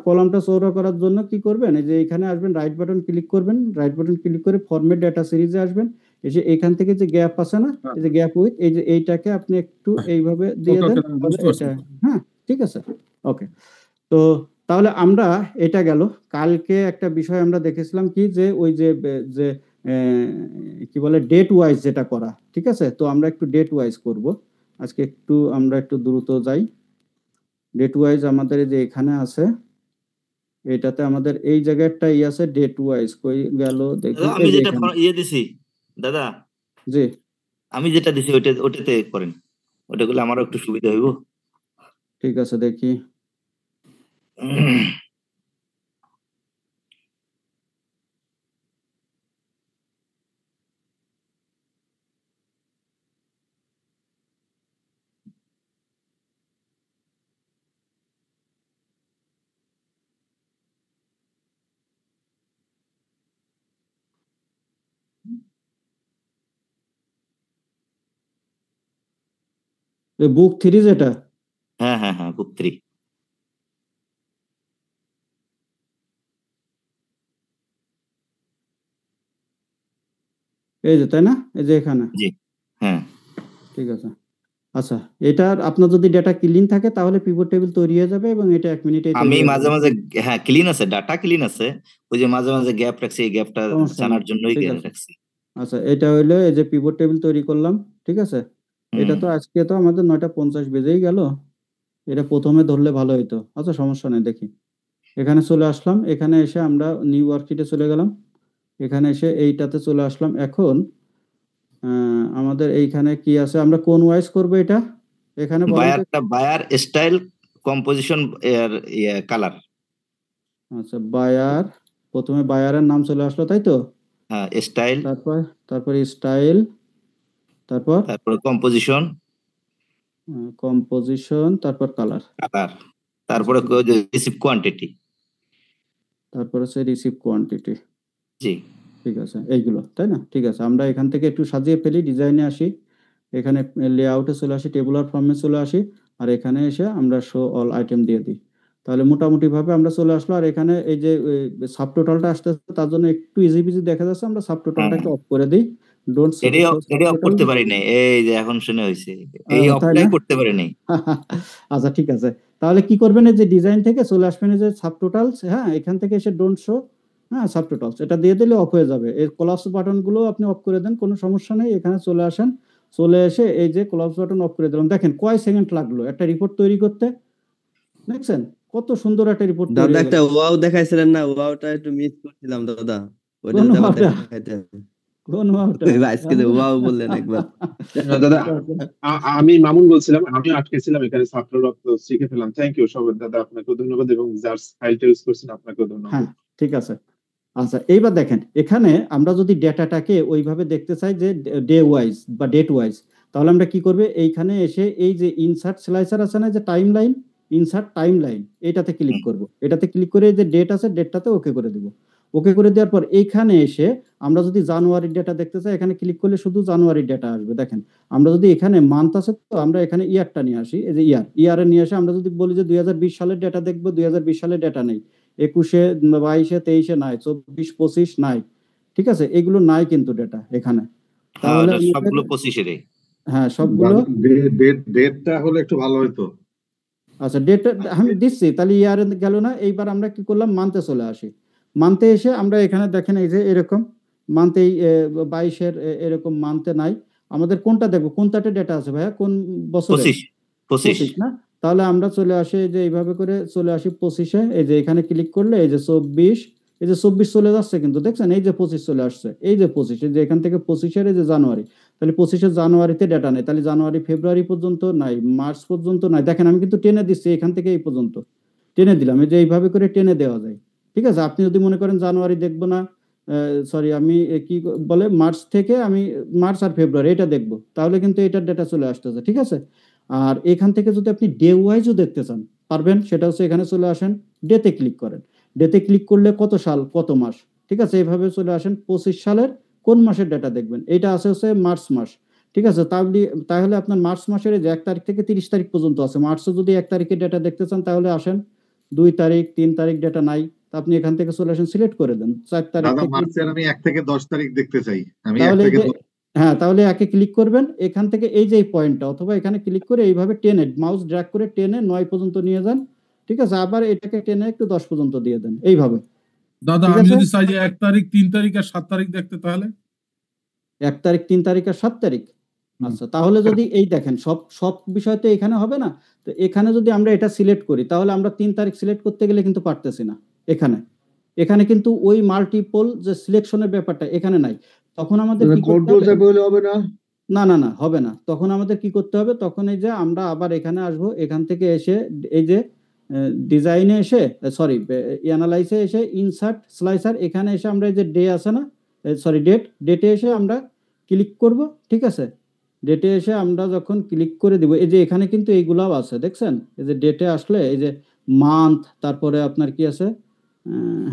কলমটা চৌড়া করার জন্য কি করবেন, এই যে এখানে আসবেন, রাইট বাটন ক্লিক করবেন, রাইট বাটন ক্লিক করে ফরম্যাট ডাটা সিরিজে আসবেন। এসে এখান থেকে যে গ্যাপ আছে না, এই যে গ্যাপ উইথ, এই যে এইটাকে আপনি একটু এইভাবে দিয়ে দেন, তাহলে বুঝতে পারছি। এটা, হ্যাঁ ঠিক আছে, ওকে। তো তাহলে আমরা, এটা গেল। কালকে একটা বিষয় আমরা দেখেছিলাম কি, যে ওই যে যে কি বলে ডেট ওয়াইজ যেটা করা, ঠিক আছে? তো আমরা একটু ডেট ওয়াইজ করব আজকে, আমরা একটু দ্রুত যাই। ডেট ওয়াইজ আমাদের এই যে এখানে আছে, এটাতে আমাদের এই জায়গাটা আছে, ডেট ওয়াইজ কই গেল দেখি, আমি এই যে যেটা এখানে। দিছি দাদা, জি, আমি যেটা দিছি ওটাতে করেন, ওটা করলে আমারও একটু সুবিধা হইব। ঠিক আছে, দেখি। বুক 3 যেটা, হ্যাঁ হ্যাঁ হ্যাঁ, বুক 3। এই যে, তাই না? এই যে এখানে, জি হ্যাঁ। ঠিক আছে। আচ্ছা, এটার আপনার যদি ডেটা ক্লিন থাকে তাহলে পিভট টেবিল তৈরি হয়ে যাবে, এবং এটা 1 মিনিটেই তৈরি আমি হয়ে মাঝে যাবে। মাঝে, হ্যাঁ ক্লিন আছে, ডাটা ক্লিন আছে, ওই যে মাঝে মাঝে গ্যাপ রাখছি, এই গ্যাপটা সমস্যা নেই, জানার জন্যই ঠিক আছে। রাখছি। আচ্ছা, এটা হইলো এই যে পিভট টেবিল তৈরি করলাম, ঠিক আছে। এটা তো আজকে তো আমাদের 9:50 বেজেই গেল, এটা প্রথমে ধরলে ভালো হইতো। আচ্ছা, সমস্যা নেই, দেখি। এখানে চলে আসলাম, এখানে এসে আমরা নিউ ওয়ার্কশিটে চলে গেলাম, এখানে এসে এইটাতে চলে আসলাম। এখন আমাদের এইখানে কি আছে, আমরা কোন ওয়াইজ করব এটা, এখানে বলেন তো। বায়ার স্টাইল, কম্পোজিশন, এর কালার। আচ্ছা, বায়ার, প্রথমে বায়ারের নাম চলে আসলো, তাই তো? হ্যাঁ, স্টাইল, তারপর স্টাইল, তারপরে কম্পোজিশন, তারপর কালার, তারপরে রিসিভ কোয়ান্টিটি, তারপর হচ্ছে রিসিভ কোয়ান্টিটি। জি ঠিক আছে, এইগুলো, তাই না? ঠিক আছে, আমরা এখান থেকে একটু সাজিয়ে ফেলি, ডিজাইনে আসি, এখানে লেআউটে চলে আসি, টেবুলার ফর্মে চলে আসি, আর এখানে এসে আমরা শো অল আইটেম দিয়ে দিই। তাহলে মোটামুটি ভাবে আমরা চলে আসলো। আর এখানে এই যে সাব টোটালটা আসতেছে, তার জন্য একটু ইজি বিজি দেখা যাচ্ছে, আমরা সাব টোটালটাকে অফ করে দিই। ডোন্ট এটাই অফ করতে পারি নাই, এই যে এখন শুনে হয়েছে, এই তাই অফটাই না? করতে পারি নাই। আচ্ছা, ঠিক আছে, তাহলে কি করবেন, এই যে ডিজাইন থেকে চলে আসবেন, এই যে সাব টোটালস, হ্যাঁ, এখান থেকে এসে ডোন্ট শো, হ্যাঁ, সাব টোটালস, এটা দিয়ে দিলে অফ হয়ে যাবে। এই কোলাপস বাটন গুলো আপনি অফ করে দেন, কোনো সমস্যা নেই। এখানে চলে আসেন, চলে এসে এই যে কোলাপস বাটন অফ করে দিলাম। দেখেন কয় সেকেন্ড লাগলো একটা রিপোর্ট তৈরি করতে, দেখছেন কত সুন্দর একটা রিপোর্ট তৈরি দাদা হয়ে একটা গেল। ওয়াও দেখাইছিলেন না, ওয়াওটা একটু মিস করছিলাম দাদা, ওইটা কোন যদি আবার ওয়াওটা? দেখাইতেন। কোন ওয়াওটা? ওই আজকে যে ওয়াও বললেন একবার। দাদা আমি মামুন বলছিলাম, আমিও আটকেছিলাম এখানে, ছাত্র রক্ত শিখে ফেলাম। থ্যাংক ইউ সবাই, দাদা আপনাকেও ধন্যবাদ, এবং যার ফাইলটা ইউজ করছেন আপনাকেও ধন্যবাদ। হ্যাঁ, ঠিক আছে। আচ্ছা, এইবার দেখেন, এখানে আমরা যদি ডেটাটাকে ওইভাবে দেখতে চাই যে ডে ওয়াইজ বা ডেট ওয়াইজ, তাহলে আমরা কি করবে, এইখানে এসে এই যে ইনসার্ট স্লাইসার আছে না, যে time line, insert time line, এটাতে ক্লিক করব। এটাতে ক্লিক করে যে ডেট আছে, ডেটটাতে ওকে করে দিব। ওকে করে দেওয়ার পর এইখানে এসে আমরা যদি জানুয়ারির ডেটা দেখতে চাই, এখানে ক্লিক করলে শুধু জানুয়ারির ডেটা আসবে। দেখেন, আমরা যদি এখানে মান্থ আছে, তো আমরা এখানে ইয়ারটা নিয়ে আসি, এই যে ইয়ারে নিয়ে আসে, আমরা যদি বলি যে 2020 সালের ডেটা দেখবো, 2020 সালের ডেটা নেই, 21, 22, 23 নাই, 24, 25 নাই, ঠিক আছে, এগুলো নাই কিন্তু ডেটা এখানে। তাহলে সবগুলো 25-এরই। হ্যাঁ, সবগুলো ডেটটা হলে একটু ভালো হতো। আচ্ছা, ডেটটা আমি দিচ্ছি, তাহলে ইয়ারে গেল না। এইবার আমরা কি করলাম, মান্থে চলে আসি। মান্থে এসে আমরা এখানে দেখেন, এই যে এরকম মান্থে 22-এর এরকম মান্থে নাই। আমাদের কোনটা দেখবো, কোনটাতে ডেটা আছে ভাইয়া, কোন বছরে? 25 না? তাহলে আমরা চলে আসি, এই যে এইভাবে করে চলে আসি 25-এ, এই যে এখানে ক্লিক করলে এই যে 24, এই যে 24 চলে যাচ্ছে কিন্তু, দেখছেন এই যে 25 চলে আসছে, এই যে 25, এই যে এখান থেকে 25-এর এই যে জানুয়ারি, তাহলে 25-এর জানুয়ারিতে ডেটা নেই, তাহলে জানুয়ারি ফেব্রুয়ারি পর্যন্ত নাই, মার্চ পর্যন্ত নাই। দেখেন আমি কিন্তু টেনে দিচ্ছি, এখান থেকে এই পর্যন্ত টেনে দিলাম, এই যে এইভাবে করে টেনে দেওয়া যায়। ঠিক আছে, আপনি যদি মনে করেন জানুয়ারি দেখবো না, সরি আমি কি বলে, মার্চ থেকে আমি মার্চ আর ফেব্রুয়ারি এটা দেখবো, তাহলে কিন্তু এটার ডেটা চলে আসতেছে। ঠিক আছে, আর এখান থেকে যদি আপনি ডে ওয়াইজও দেখতে চান পারবেন, সেটা হচ্ছে এখানে চলে আসেন, ডেতে ক্লিক করেন। ডেতে ক্লিক করলে কত সাল কত মাস, ঠিক আছে, এইভাবে চলে আসেন 25 সালের কোন মাসের ডেটা দেখবেন, এটা আছে হচ্ছে মার্চ মাস, ঠিক আছে। তাহলে আপনার মার্চ মাসের এই যে 1 তারিখ থেকে 30 তারিখ পর্যন্ত আছে, মার্চে যদি 1 তারিখের ডেটা দেখতে চান তাহলে আসেন, 2 তারিখ 3 তারিখ ডেটা নাই, তা আপনি এখান থেকে চলে আসেন, সিলেক্ট করে দেন 4 তারিখ দাদা থেকে, মার্চের আমি 1 থেকে 10 তারিখ দেখতে চাই, আমি 1 তাহলে এই থেকে যে হ্যাঁ, তাহলে একে ক্লিক করবেন, এখান থেকে এই যে এই পয়েন্টটা, অথবা এখানে ক্লিক করে এইভাবে টেনে মাউস ড্র্যাগ করে টেনে 9 পর্যন্ত নিয়ে যান, ঠিক আছে, আবার এটাকে টেনে একটু 10 পর্যন্ত দিয়ে দেন, এইভাবে, দাদা ঠিক আমি আছে। যদি চাই যে 1 তারিখ 3 তারিখ আর 7 তারিখ দেখতে, তাহলে 1 তারিখ 3 তারিখ আর 7 তারিখ, আচ্ছা, তাহলে যদি এই দেখেন সব সব বিষয় তো এখানে হবে না, তো এখানে যদি আমরা এটা সিলেক্ট করি তাহলে আমরা 3 তারিখ সিলেক্ট করতে গেলে কিন্তু পারতেছি না, এখানে এখানে কিন্তু ওই মাল্টিপল যে সিলেকশনের ব্যাপারটা এখানে নাই, তখন আমাদের কি করতে কন্ট্রোল হবে? চাপে হলে হবে না? না না না, হবে না, তখন আমাদের কি করতে হবে, তখন এই যে আমরা আবার এখানে আসবো, এখান থেকে এসে এই যে ডিজাইনে এসে, সরি অ্যানালাইসে এসে ইনসার্ট স্লাইসার, এখানে এসে আমরা এই যে ডে আছে না, সরি ডেটে এসে আমরা ক্লিক করব, ঠিক আছে। ডেটে এসে আমরা যখন ক্লিক করে দিব, এই যে এখানে কিন্তু এইগুলাও আছে দেখছেন, এই যে ডেটে আসলে এই যে মান্থ, তারপরে আপনার কি আছে,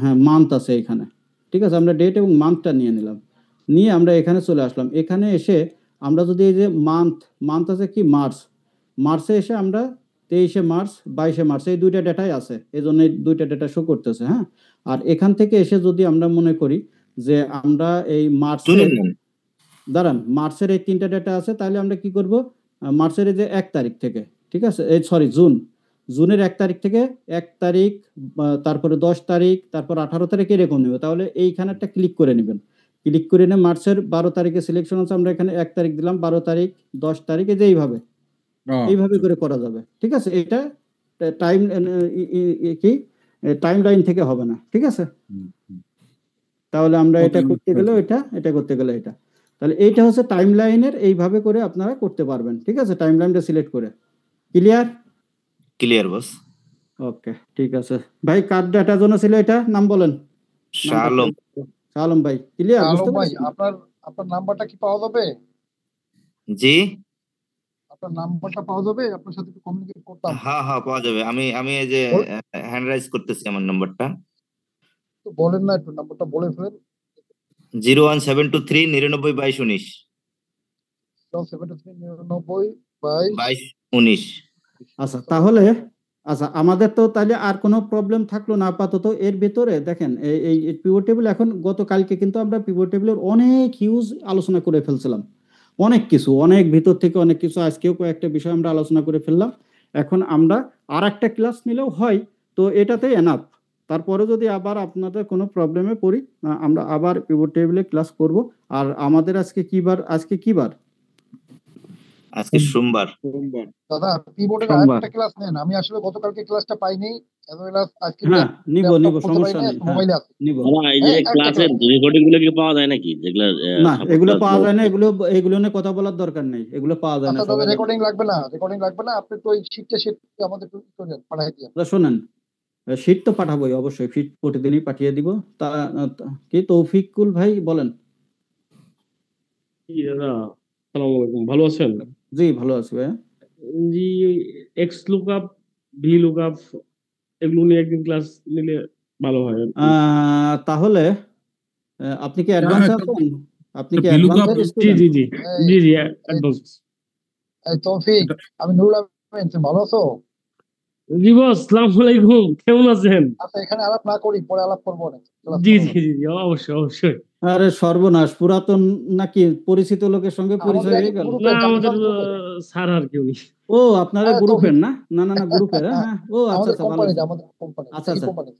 হ্যাঁ মান্থ আছে এখানে, ঠিক আছে, আমরা ডেট এবং মান্থটা নিয়ে নিলাম, নিয়ে আমরা এখানে চলে আসলাম, এখানে এসে আমরা যদি এই যে মান্থ আছে কি মার্চে এসে আমরা 23শে মার্চ 22শে মার্চ এই দুইটা ডেটাই আছে, এই জন্য এই দুইটা ডেটা শো করতেছে, হ্যাঁ। আর এখান থেকে এসে যদি আমরা মনে করি যে আমরা এই দাঁড়ান মার্চের এই 3টা ডেটা আছে, তাহলে আমরা কি করব, মার্চের এই যে 1 তারিখ থেকে, ঠিক আছে, এই সরি জুনের 1 তারিখ থেকে 1 তারিখ, তারপরে 10 তারিখ, তারপর 18 তারিখ এরকম নেবে, তাহলে এইখানে একটা ক্লিক করে নেবেন, ক্লিক করে নিয়ে মার্চের 12 তারিখে সিলেকশন আছে, আমরা এখানে 1 তারিখ দিলাম, 12 তারিখ 10 তারিখ, এই যে এইভাবে করে করা যাবে, ঠিক আছে। এটা টাইম কি টাইম লাইন থেকে হবে না, ঠিক আছে। তাহলে আমরা এটা করতে গেলে এটা করতে গেলে এটা, তাহলে এইটা হচ্ছে টাইম লাইনের, এইভাবে করে আপনারা করতে পারবেন, ঠিক আছে, টাইম লাইনটা সিলেক্ট করে। ক্লিয়ার বস। ওকে, ঠিক আছে ভাই, কার ডাটার জন্য ছিল এটা, নাম বলেন। শালম ভাই, ক্লিয়ার, বুঝতে ভাই পারছেন? আপনার নাম্বারটা কি পাওয়া যাবে? জি আপনার নাম্বারটা পাওয়া যাবে, আপনার সাথে একটু কমিউনিকেট করতাম। হ্যাঁ হ্যাঁ পাওয়া যাবে, আমি এই যে হ্যান্ড রাইজ করতেছি আমার নাম্বারটা, তো বলেন না, একটু নাম্বারটা বলে ফেলেন। 01723 99 22 19 723992219। আচ্ছা, তাহলে আচ্ছা, আমাদের তো তাহলে আর কোনো প্রবলেম থাকলো না আপাতত। এর ভিতরে দেখেন এই পিভট টেবিল, এখন গতকালকে কিন্তু আমরা পিভট টেবিলের অনেক হিউজ আলোচনা করে ফেলছিলাম, অনেক কিছু, অনেক ভিতর থেকে অনেক কিছু, আজকেও কয়েকটা বিষয় আমরা আলোচনা করে ফেললাম। এখন আমরা আর একটা ক্লাস নিলেও হয়, তো এটাতে এনাফ। তারপরে যদি আবার আপনাদের কোনো প্রবলেমে পড়ি, আমরা আবার পিভট টেবিলে ক্লাস করব। আর আমাদের আজকে কি বার? আজকে সোমবার। দাদা পিভটের আরেকটা ক্লাস নেন, আমি আসলে গতকালকে ক্লাসটা পাইনি, আজকে হ্যাঁ নিব সমস্যা নেই, মোবাইলে আছে নিব। এই যে ক্লাসের রেকর্ডিং গুলো কি পাওয়া যায় নাকি, যেগুলো না এগুলো পাওয়া যায় না, এগুলো নিয়ে কথা বলার দরকার নেই, এগুলো পাওয়া যায় না। দাদা রেকর্ডিং লাগবে না, আপনি তো ওই শিটটা আমাদের একটু পাঠিয়ে দিন। শুনেন, শীট তো পাঠাবোই অবশ্যই, শীট প্রতিদিনই পাঠিয়ে দিব। তা কি তৌফিকুল ভাই বলেন। আসসালামু আলাইকুম, ভালো আছেন? জি ভালো আছি ভাই। জি, এক্স লুকআপ, ভি লুকআপ এগুলো নিয়ে একদিন ক্লাস নিলে ভালো হয়। তাহলে আপনি কি অ্যাডভান্স আছেন? আপনি কি অ্যাডভান্স? জি জি জি জি জি অ্যাডভান্স। এই তৌফিক, আমি নুরুল আমিন, তুমি ভালো আছো? জি বস, আসসালামু আলাইকুম, কেমন আছেন? আচ্ছা, এখানে আলাপ না করি, পরে আলাপ করবো অনেক। জি জি জি জি অবশ্যই। আরে সর্বনাশ, পুরাতন নাকি পরিচিত লোকের সঙ্গে পরিচয় হয়ে গেল? না আমাদের স্যার আর কেউ নেই। ও আপনারা গ্রুপের না? না গ্রুপের, হ্যাঁ ও আচ্ছা ভালো। আচ্ছা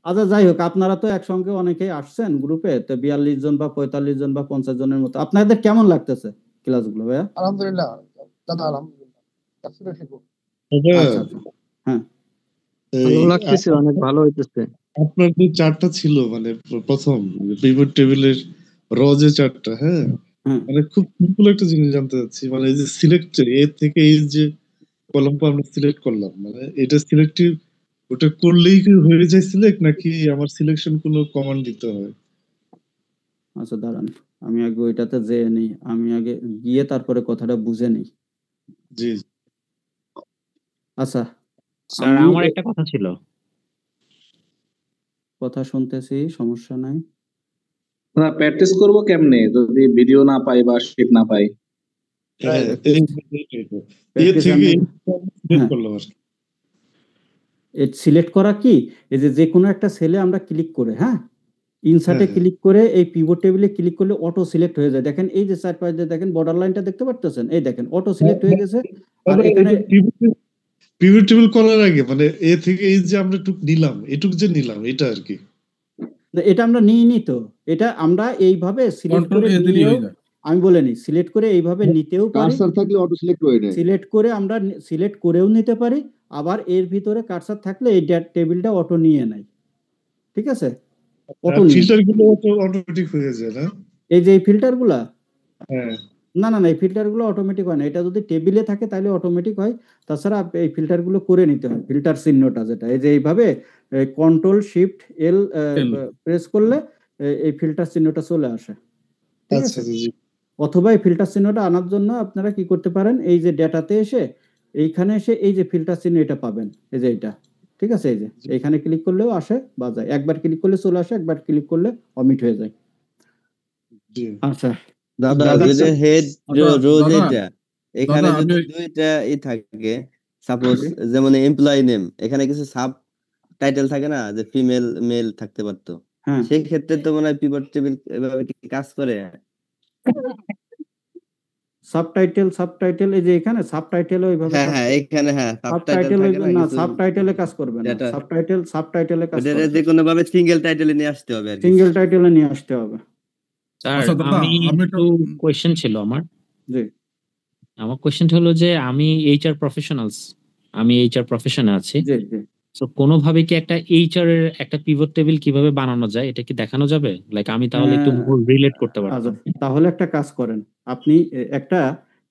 আচ্ছা, যাই হোক, আপনারা তো একসঙ্গে অনেকেই আসছেন গ্রুপে, তো 42 জন বা 45 জন বা 50 জনের মতো। আপনাদের কেমন লাগতেছে ক্লাসগুলো ভাইয়া? আলহামদুলিল্লাহ দাদা, আলহামদুলিল্লাহ, অ্যাবসলিউটলি গুড। আচ্ছা হ্যাঁ, ভালো লাগতেছে, অনেক ভালো হইতেছে। আপনার যে চার্টটা ছিল, মানে প্রথম পিভট টেবিলের যে চার্টটা, হ্যাঁ মানে খুব সিম্পল একটা জিনিস জানতে চাচ্ছি, মানে এই যে সিলেক্ট এ থেকে এই যে কলামটা আমরা সিলেক্ট করলাম, মানে এটা সিলেক্টিভ, ওটা করলেই কি হয়ে যায় সিলেক্ট, নাকি আমার সিলেকশন কোনো কমান্ড দিতে হয়? আচ্ছা দাঁড়ান, আমি আগে ওইটাতে যেয়ে নিই, আমি আগে গিয়ে তারপরে কথাটা বুঝে নিই। জি আচ্ছা, স্যার আমি আমার একটা কথা ছিল। কথা শুনতেছি, সমস্যা নাই। না প্র্যাকটিস করবো কেমনে যদি ভিডিও না পাই বা শিট না পাই? হ্যাঁ, Practice থেকে আমি- select হ্যাঁ। করলাম আর কি। সিলেক্ট করা কি, এই যে কোনো একটা সেলে আমরা ক্লিক করে, হ্যাঁ, ইনসার্টে হ্যাঁ। ক্লিক করে এই পিভট টেবিলে ক্লিক করলে অটো সিলেক্ট হয়ে যায়। দেখেন এই যে চার পাশে দেখেন বর্ডার লাইনটা দেখতে পারতেছেন, এই দেখেন অটো সিলেক্ট হয়ে গেছে। আর এখানে পিভট টেবিল করার আগে মানে এ থেকে এই যে আমরা টুক নিলাম, এটুক যে নিলাম এটা আর কি। এটা আমরা নিইনি তো, এটা আমরা এইভাবে সিলেক্ট কন্ট্রোল করে এ দিলেই নিয়েও, হয়ে যায়। আমি বলে নি সিলেক্ট করে এইভাবে নিতেও পারি, কার্সার থাকলে অটো সিলেক্ট হয়ে যায়। সিলেক্ট করে আমরা সিলেক্ট করেও নিতে পারি, আবার এর ভিতরে কার্সার থাকলে এই টেবিলটা অটো নিয়ে নেয়। ঠিক আছে, অটো নিয়ে ফিল্টার গুলো অটোমেটিক হয়ে যায় না? এই যে এই ফিল্টারগুলা, হ্যাঁ। না না না, এই ফিল্টারগুলো অটোমেটিক হয় না। এটা যদি টেবিলে থাকে তাহলে অটোমেটিক হয়, তাছাড়া এই ফিল্টারগুলো করে নিতে হয়। ফিল্টার চিহ্নটা যেটা এই যে এইভাবে কন্ট্রোল শিফট এল প্রেস করলে এই ফিল্টার চিহ্নটা চলে আসে। ঠিক আচ্ছা আছে, জি। অথবা এই ফিল্টার চিহ্নটা আনার জন্য আপনারা কি করতে পারেন, এই যে ডেটাতে এসে এইখানে এসে এই যে ফিল্টার চিহ্ন এটা পাবেন, এই যে এটা, ঠিক আছে, এই যে এইখানে ক্লিক করলেও আসে বা যায়, একবার ক্লিক করলে চলে আসে, একবার ক্লিক করলে অমিট হয়ে যায়। জি। আচ্ছা দাদা দাদা, যদি হেড দাদা, রোজ দাদা, এটা এখানে দাদা, যদি আমি- দুইটা থাকে, সাপোজ যেমন এমপ্লয়ি নেম, এখানে কিছু সাব টাইটেল থাকে না, যে ফিমেল মেল থাকতে পারতো, হ্যাঁ, সেই ক্ষেত্রে তো মনে হয় পিভট টেবিল এভাবে কি কাজ করে? সাবটাইটেল এই যে এখানে সাবটাইটেল ওইভাবে হ্যাঁ কাজ হ্যাঁ, করবে। এখানে হ্যাঁ সাবটাইটেল সাবটাইটেল থাকে না না, কিছু সাবটাইটেলে কাজ করবে না, data- সাবটাইটেলে কাজ ওটা করবে, যে কোনো ভাবে সিঙ্গেল টাইটেলে নিয়ে আসতে হবে আর কি। সিঙ্গেল টাইটেলে নিয়ে আসতে হবে। স্যার আচ্ছা দাদা, আমি আমি একটু কোয়েশ্চেন ছিল আমার। জি, আমার কোয়েশ্চেনটা হলো যে আমি এইচআর প্রফেশনে আছি। জি জি, তো কোনোভাবে কি একটা এইচআর এর একটা পিভট টেবিল কিভাবে বানানো যায় এটা কি দেখানো যাবে? লাইক আমি তাহলে একটু রিলেট করতে আচ্ছা, পারতাম। তাহলে একটা কাজ করেন, আপনি একটা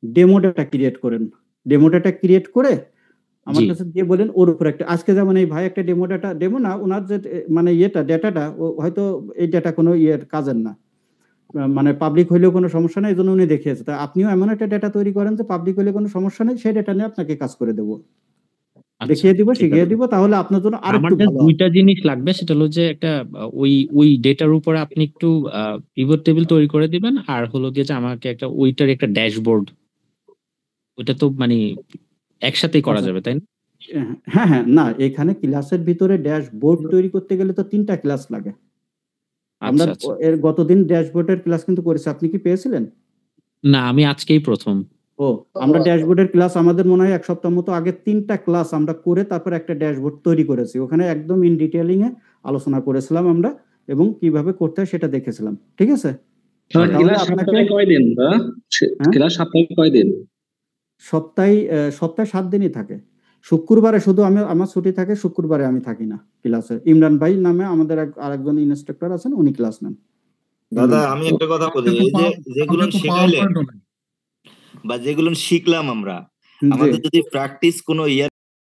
ডেমো ডাটা ক্রিয়েট করেন। ডেমো ডাটা ক্রিয়েট করে আমার জি। কাছে দিয়ে বলেন ওর উপর একটা, আজকে যেমন এই ভাই একটা ডেমো না, ওনার যে মানে ডেটাটা হয়তো এই ডেটা কোনো কাজের না, মানে পাবলিক হইলেও কোনো সমস্যা নেই, এই জন্য উনি দেখিয়েছে। তা আপনিও এমন একটা ডেটা তৈরি করেন যে পাবলিক হইলে কোনো সমস্যা নেই, সেই ডেটা নিয়ে আপনাকে কাজ করে দেবো, দেখিয়ে দিব, ঠিক শিখিয়ে আছে। দিব, তাহলে আপনার জন্য আমার আরেকটু জাস্ট ভালো হবে। দুইটা জিনিস লাগবে, সেটা হলো যে একটা ওই ডেটার উপরে আপনি একটু পিভট টেবিল তৈরি করে দিবেন, আর হলো গিয়ে যে আমাকে একটা ওইটার একটা ড্যাশবোর্ড, ওইটা তো মানে একসাথেই করা আচ্ছা, যাবে তাই না? হ্যাঁ হ্যাঁ, না এখানে ক্লাসের ভিতরে ড্যাশবোর্ড তৈরি করতে গেলে তো 3টা ক্লাস লাগে। আমরা আচ্ছা আচ্ছা। এর গতদিন ড্যাশবোর্ডের ক্লাস কিন্তু করেছি, আপনি কি পেয়েছিলেন? না আমি আজকেই প্রথম। ও, আমরা ড্যাশবোর্ডের ক্লাস আমাদের মনে হয় 1 সপ্তাহ মতো আগে 3টা ক্লাস আমরা করে তারপর একটা ড্যাশবোর্ড তৈরি করেছি। ওখানে একদম ইন ডিটেইলিং এ আলোচনা করেছিলাম আমরা, এবং কিভাবে করতে হয় সেটা দেখেছিলাম। ঠিক আছে, তাহলে ক্লাস আপনাকে সপ্তাহে কয়দিন? হ্যাঁ? ক্লাস সপ্তাহে কয়দিন? সপ্তাহে 7 দিনই থাকে। শুক্রবারে শুধু আমার ছুটি থাকে, শুক্রবারে আমি থাকি না ক্লাসে। ইমরান ভাই নামে আমাদের আরেকজন ইনস্ট্রাক্টর আছেন, উনি ক্লাস নেন। দাদা আমি একটা কথা বলি, এই যে যেগুলো শিখাইলে বা যেগুলো শিখলাম আমরা, জি। আমাদের যদি প্র্যাকটিস কোনো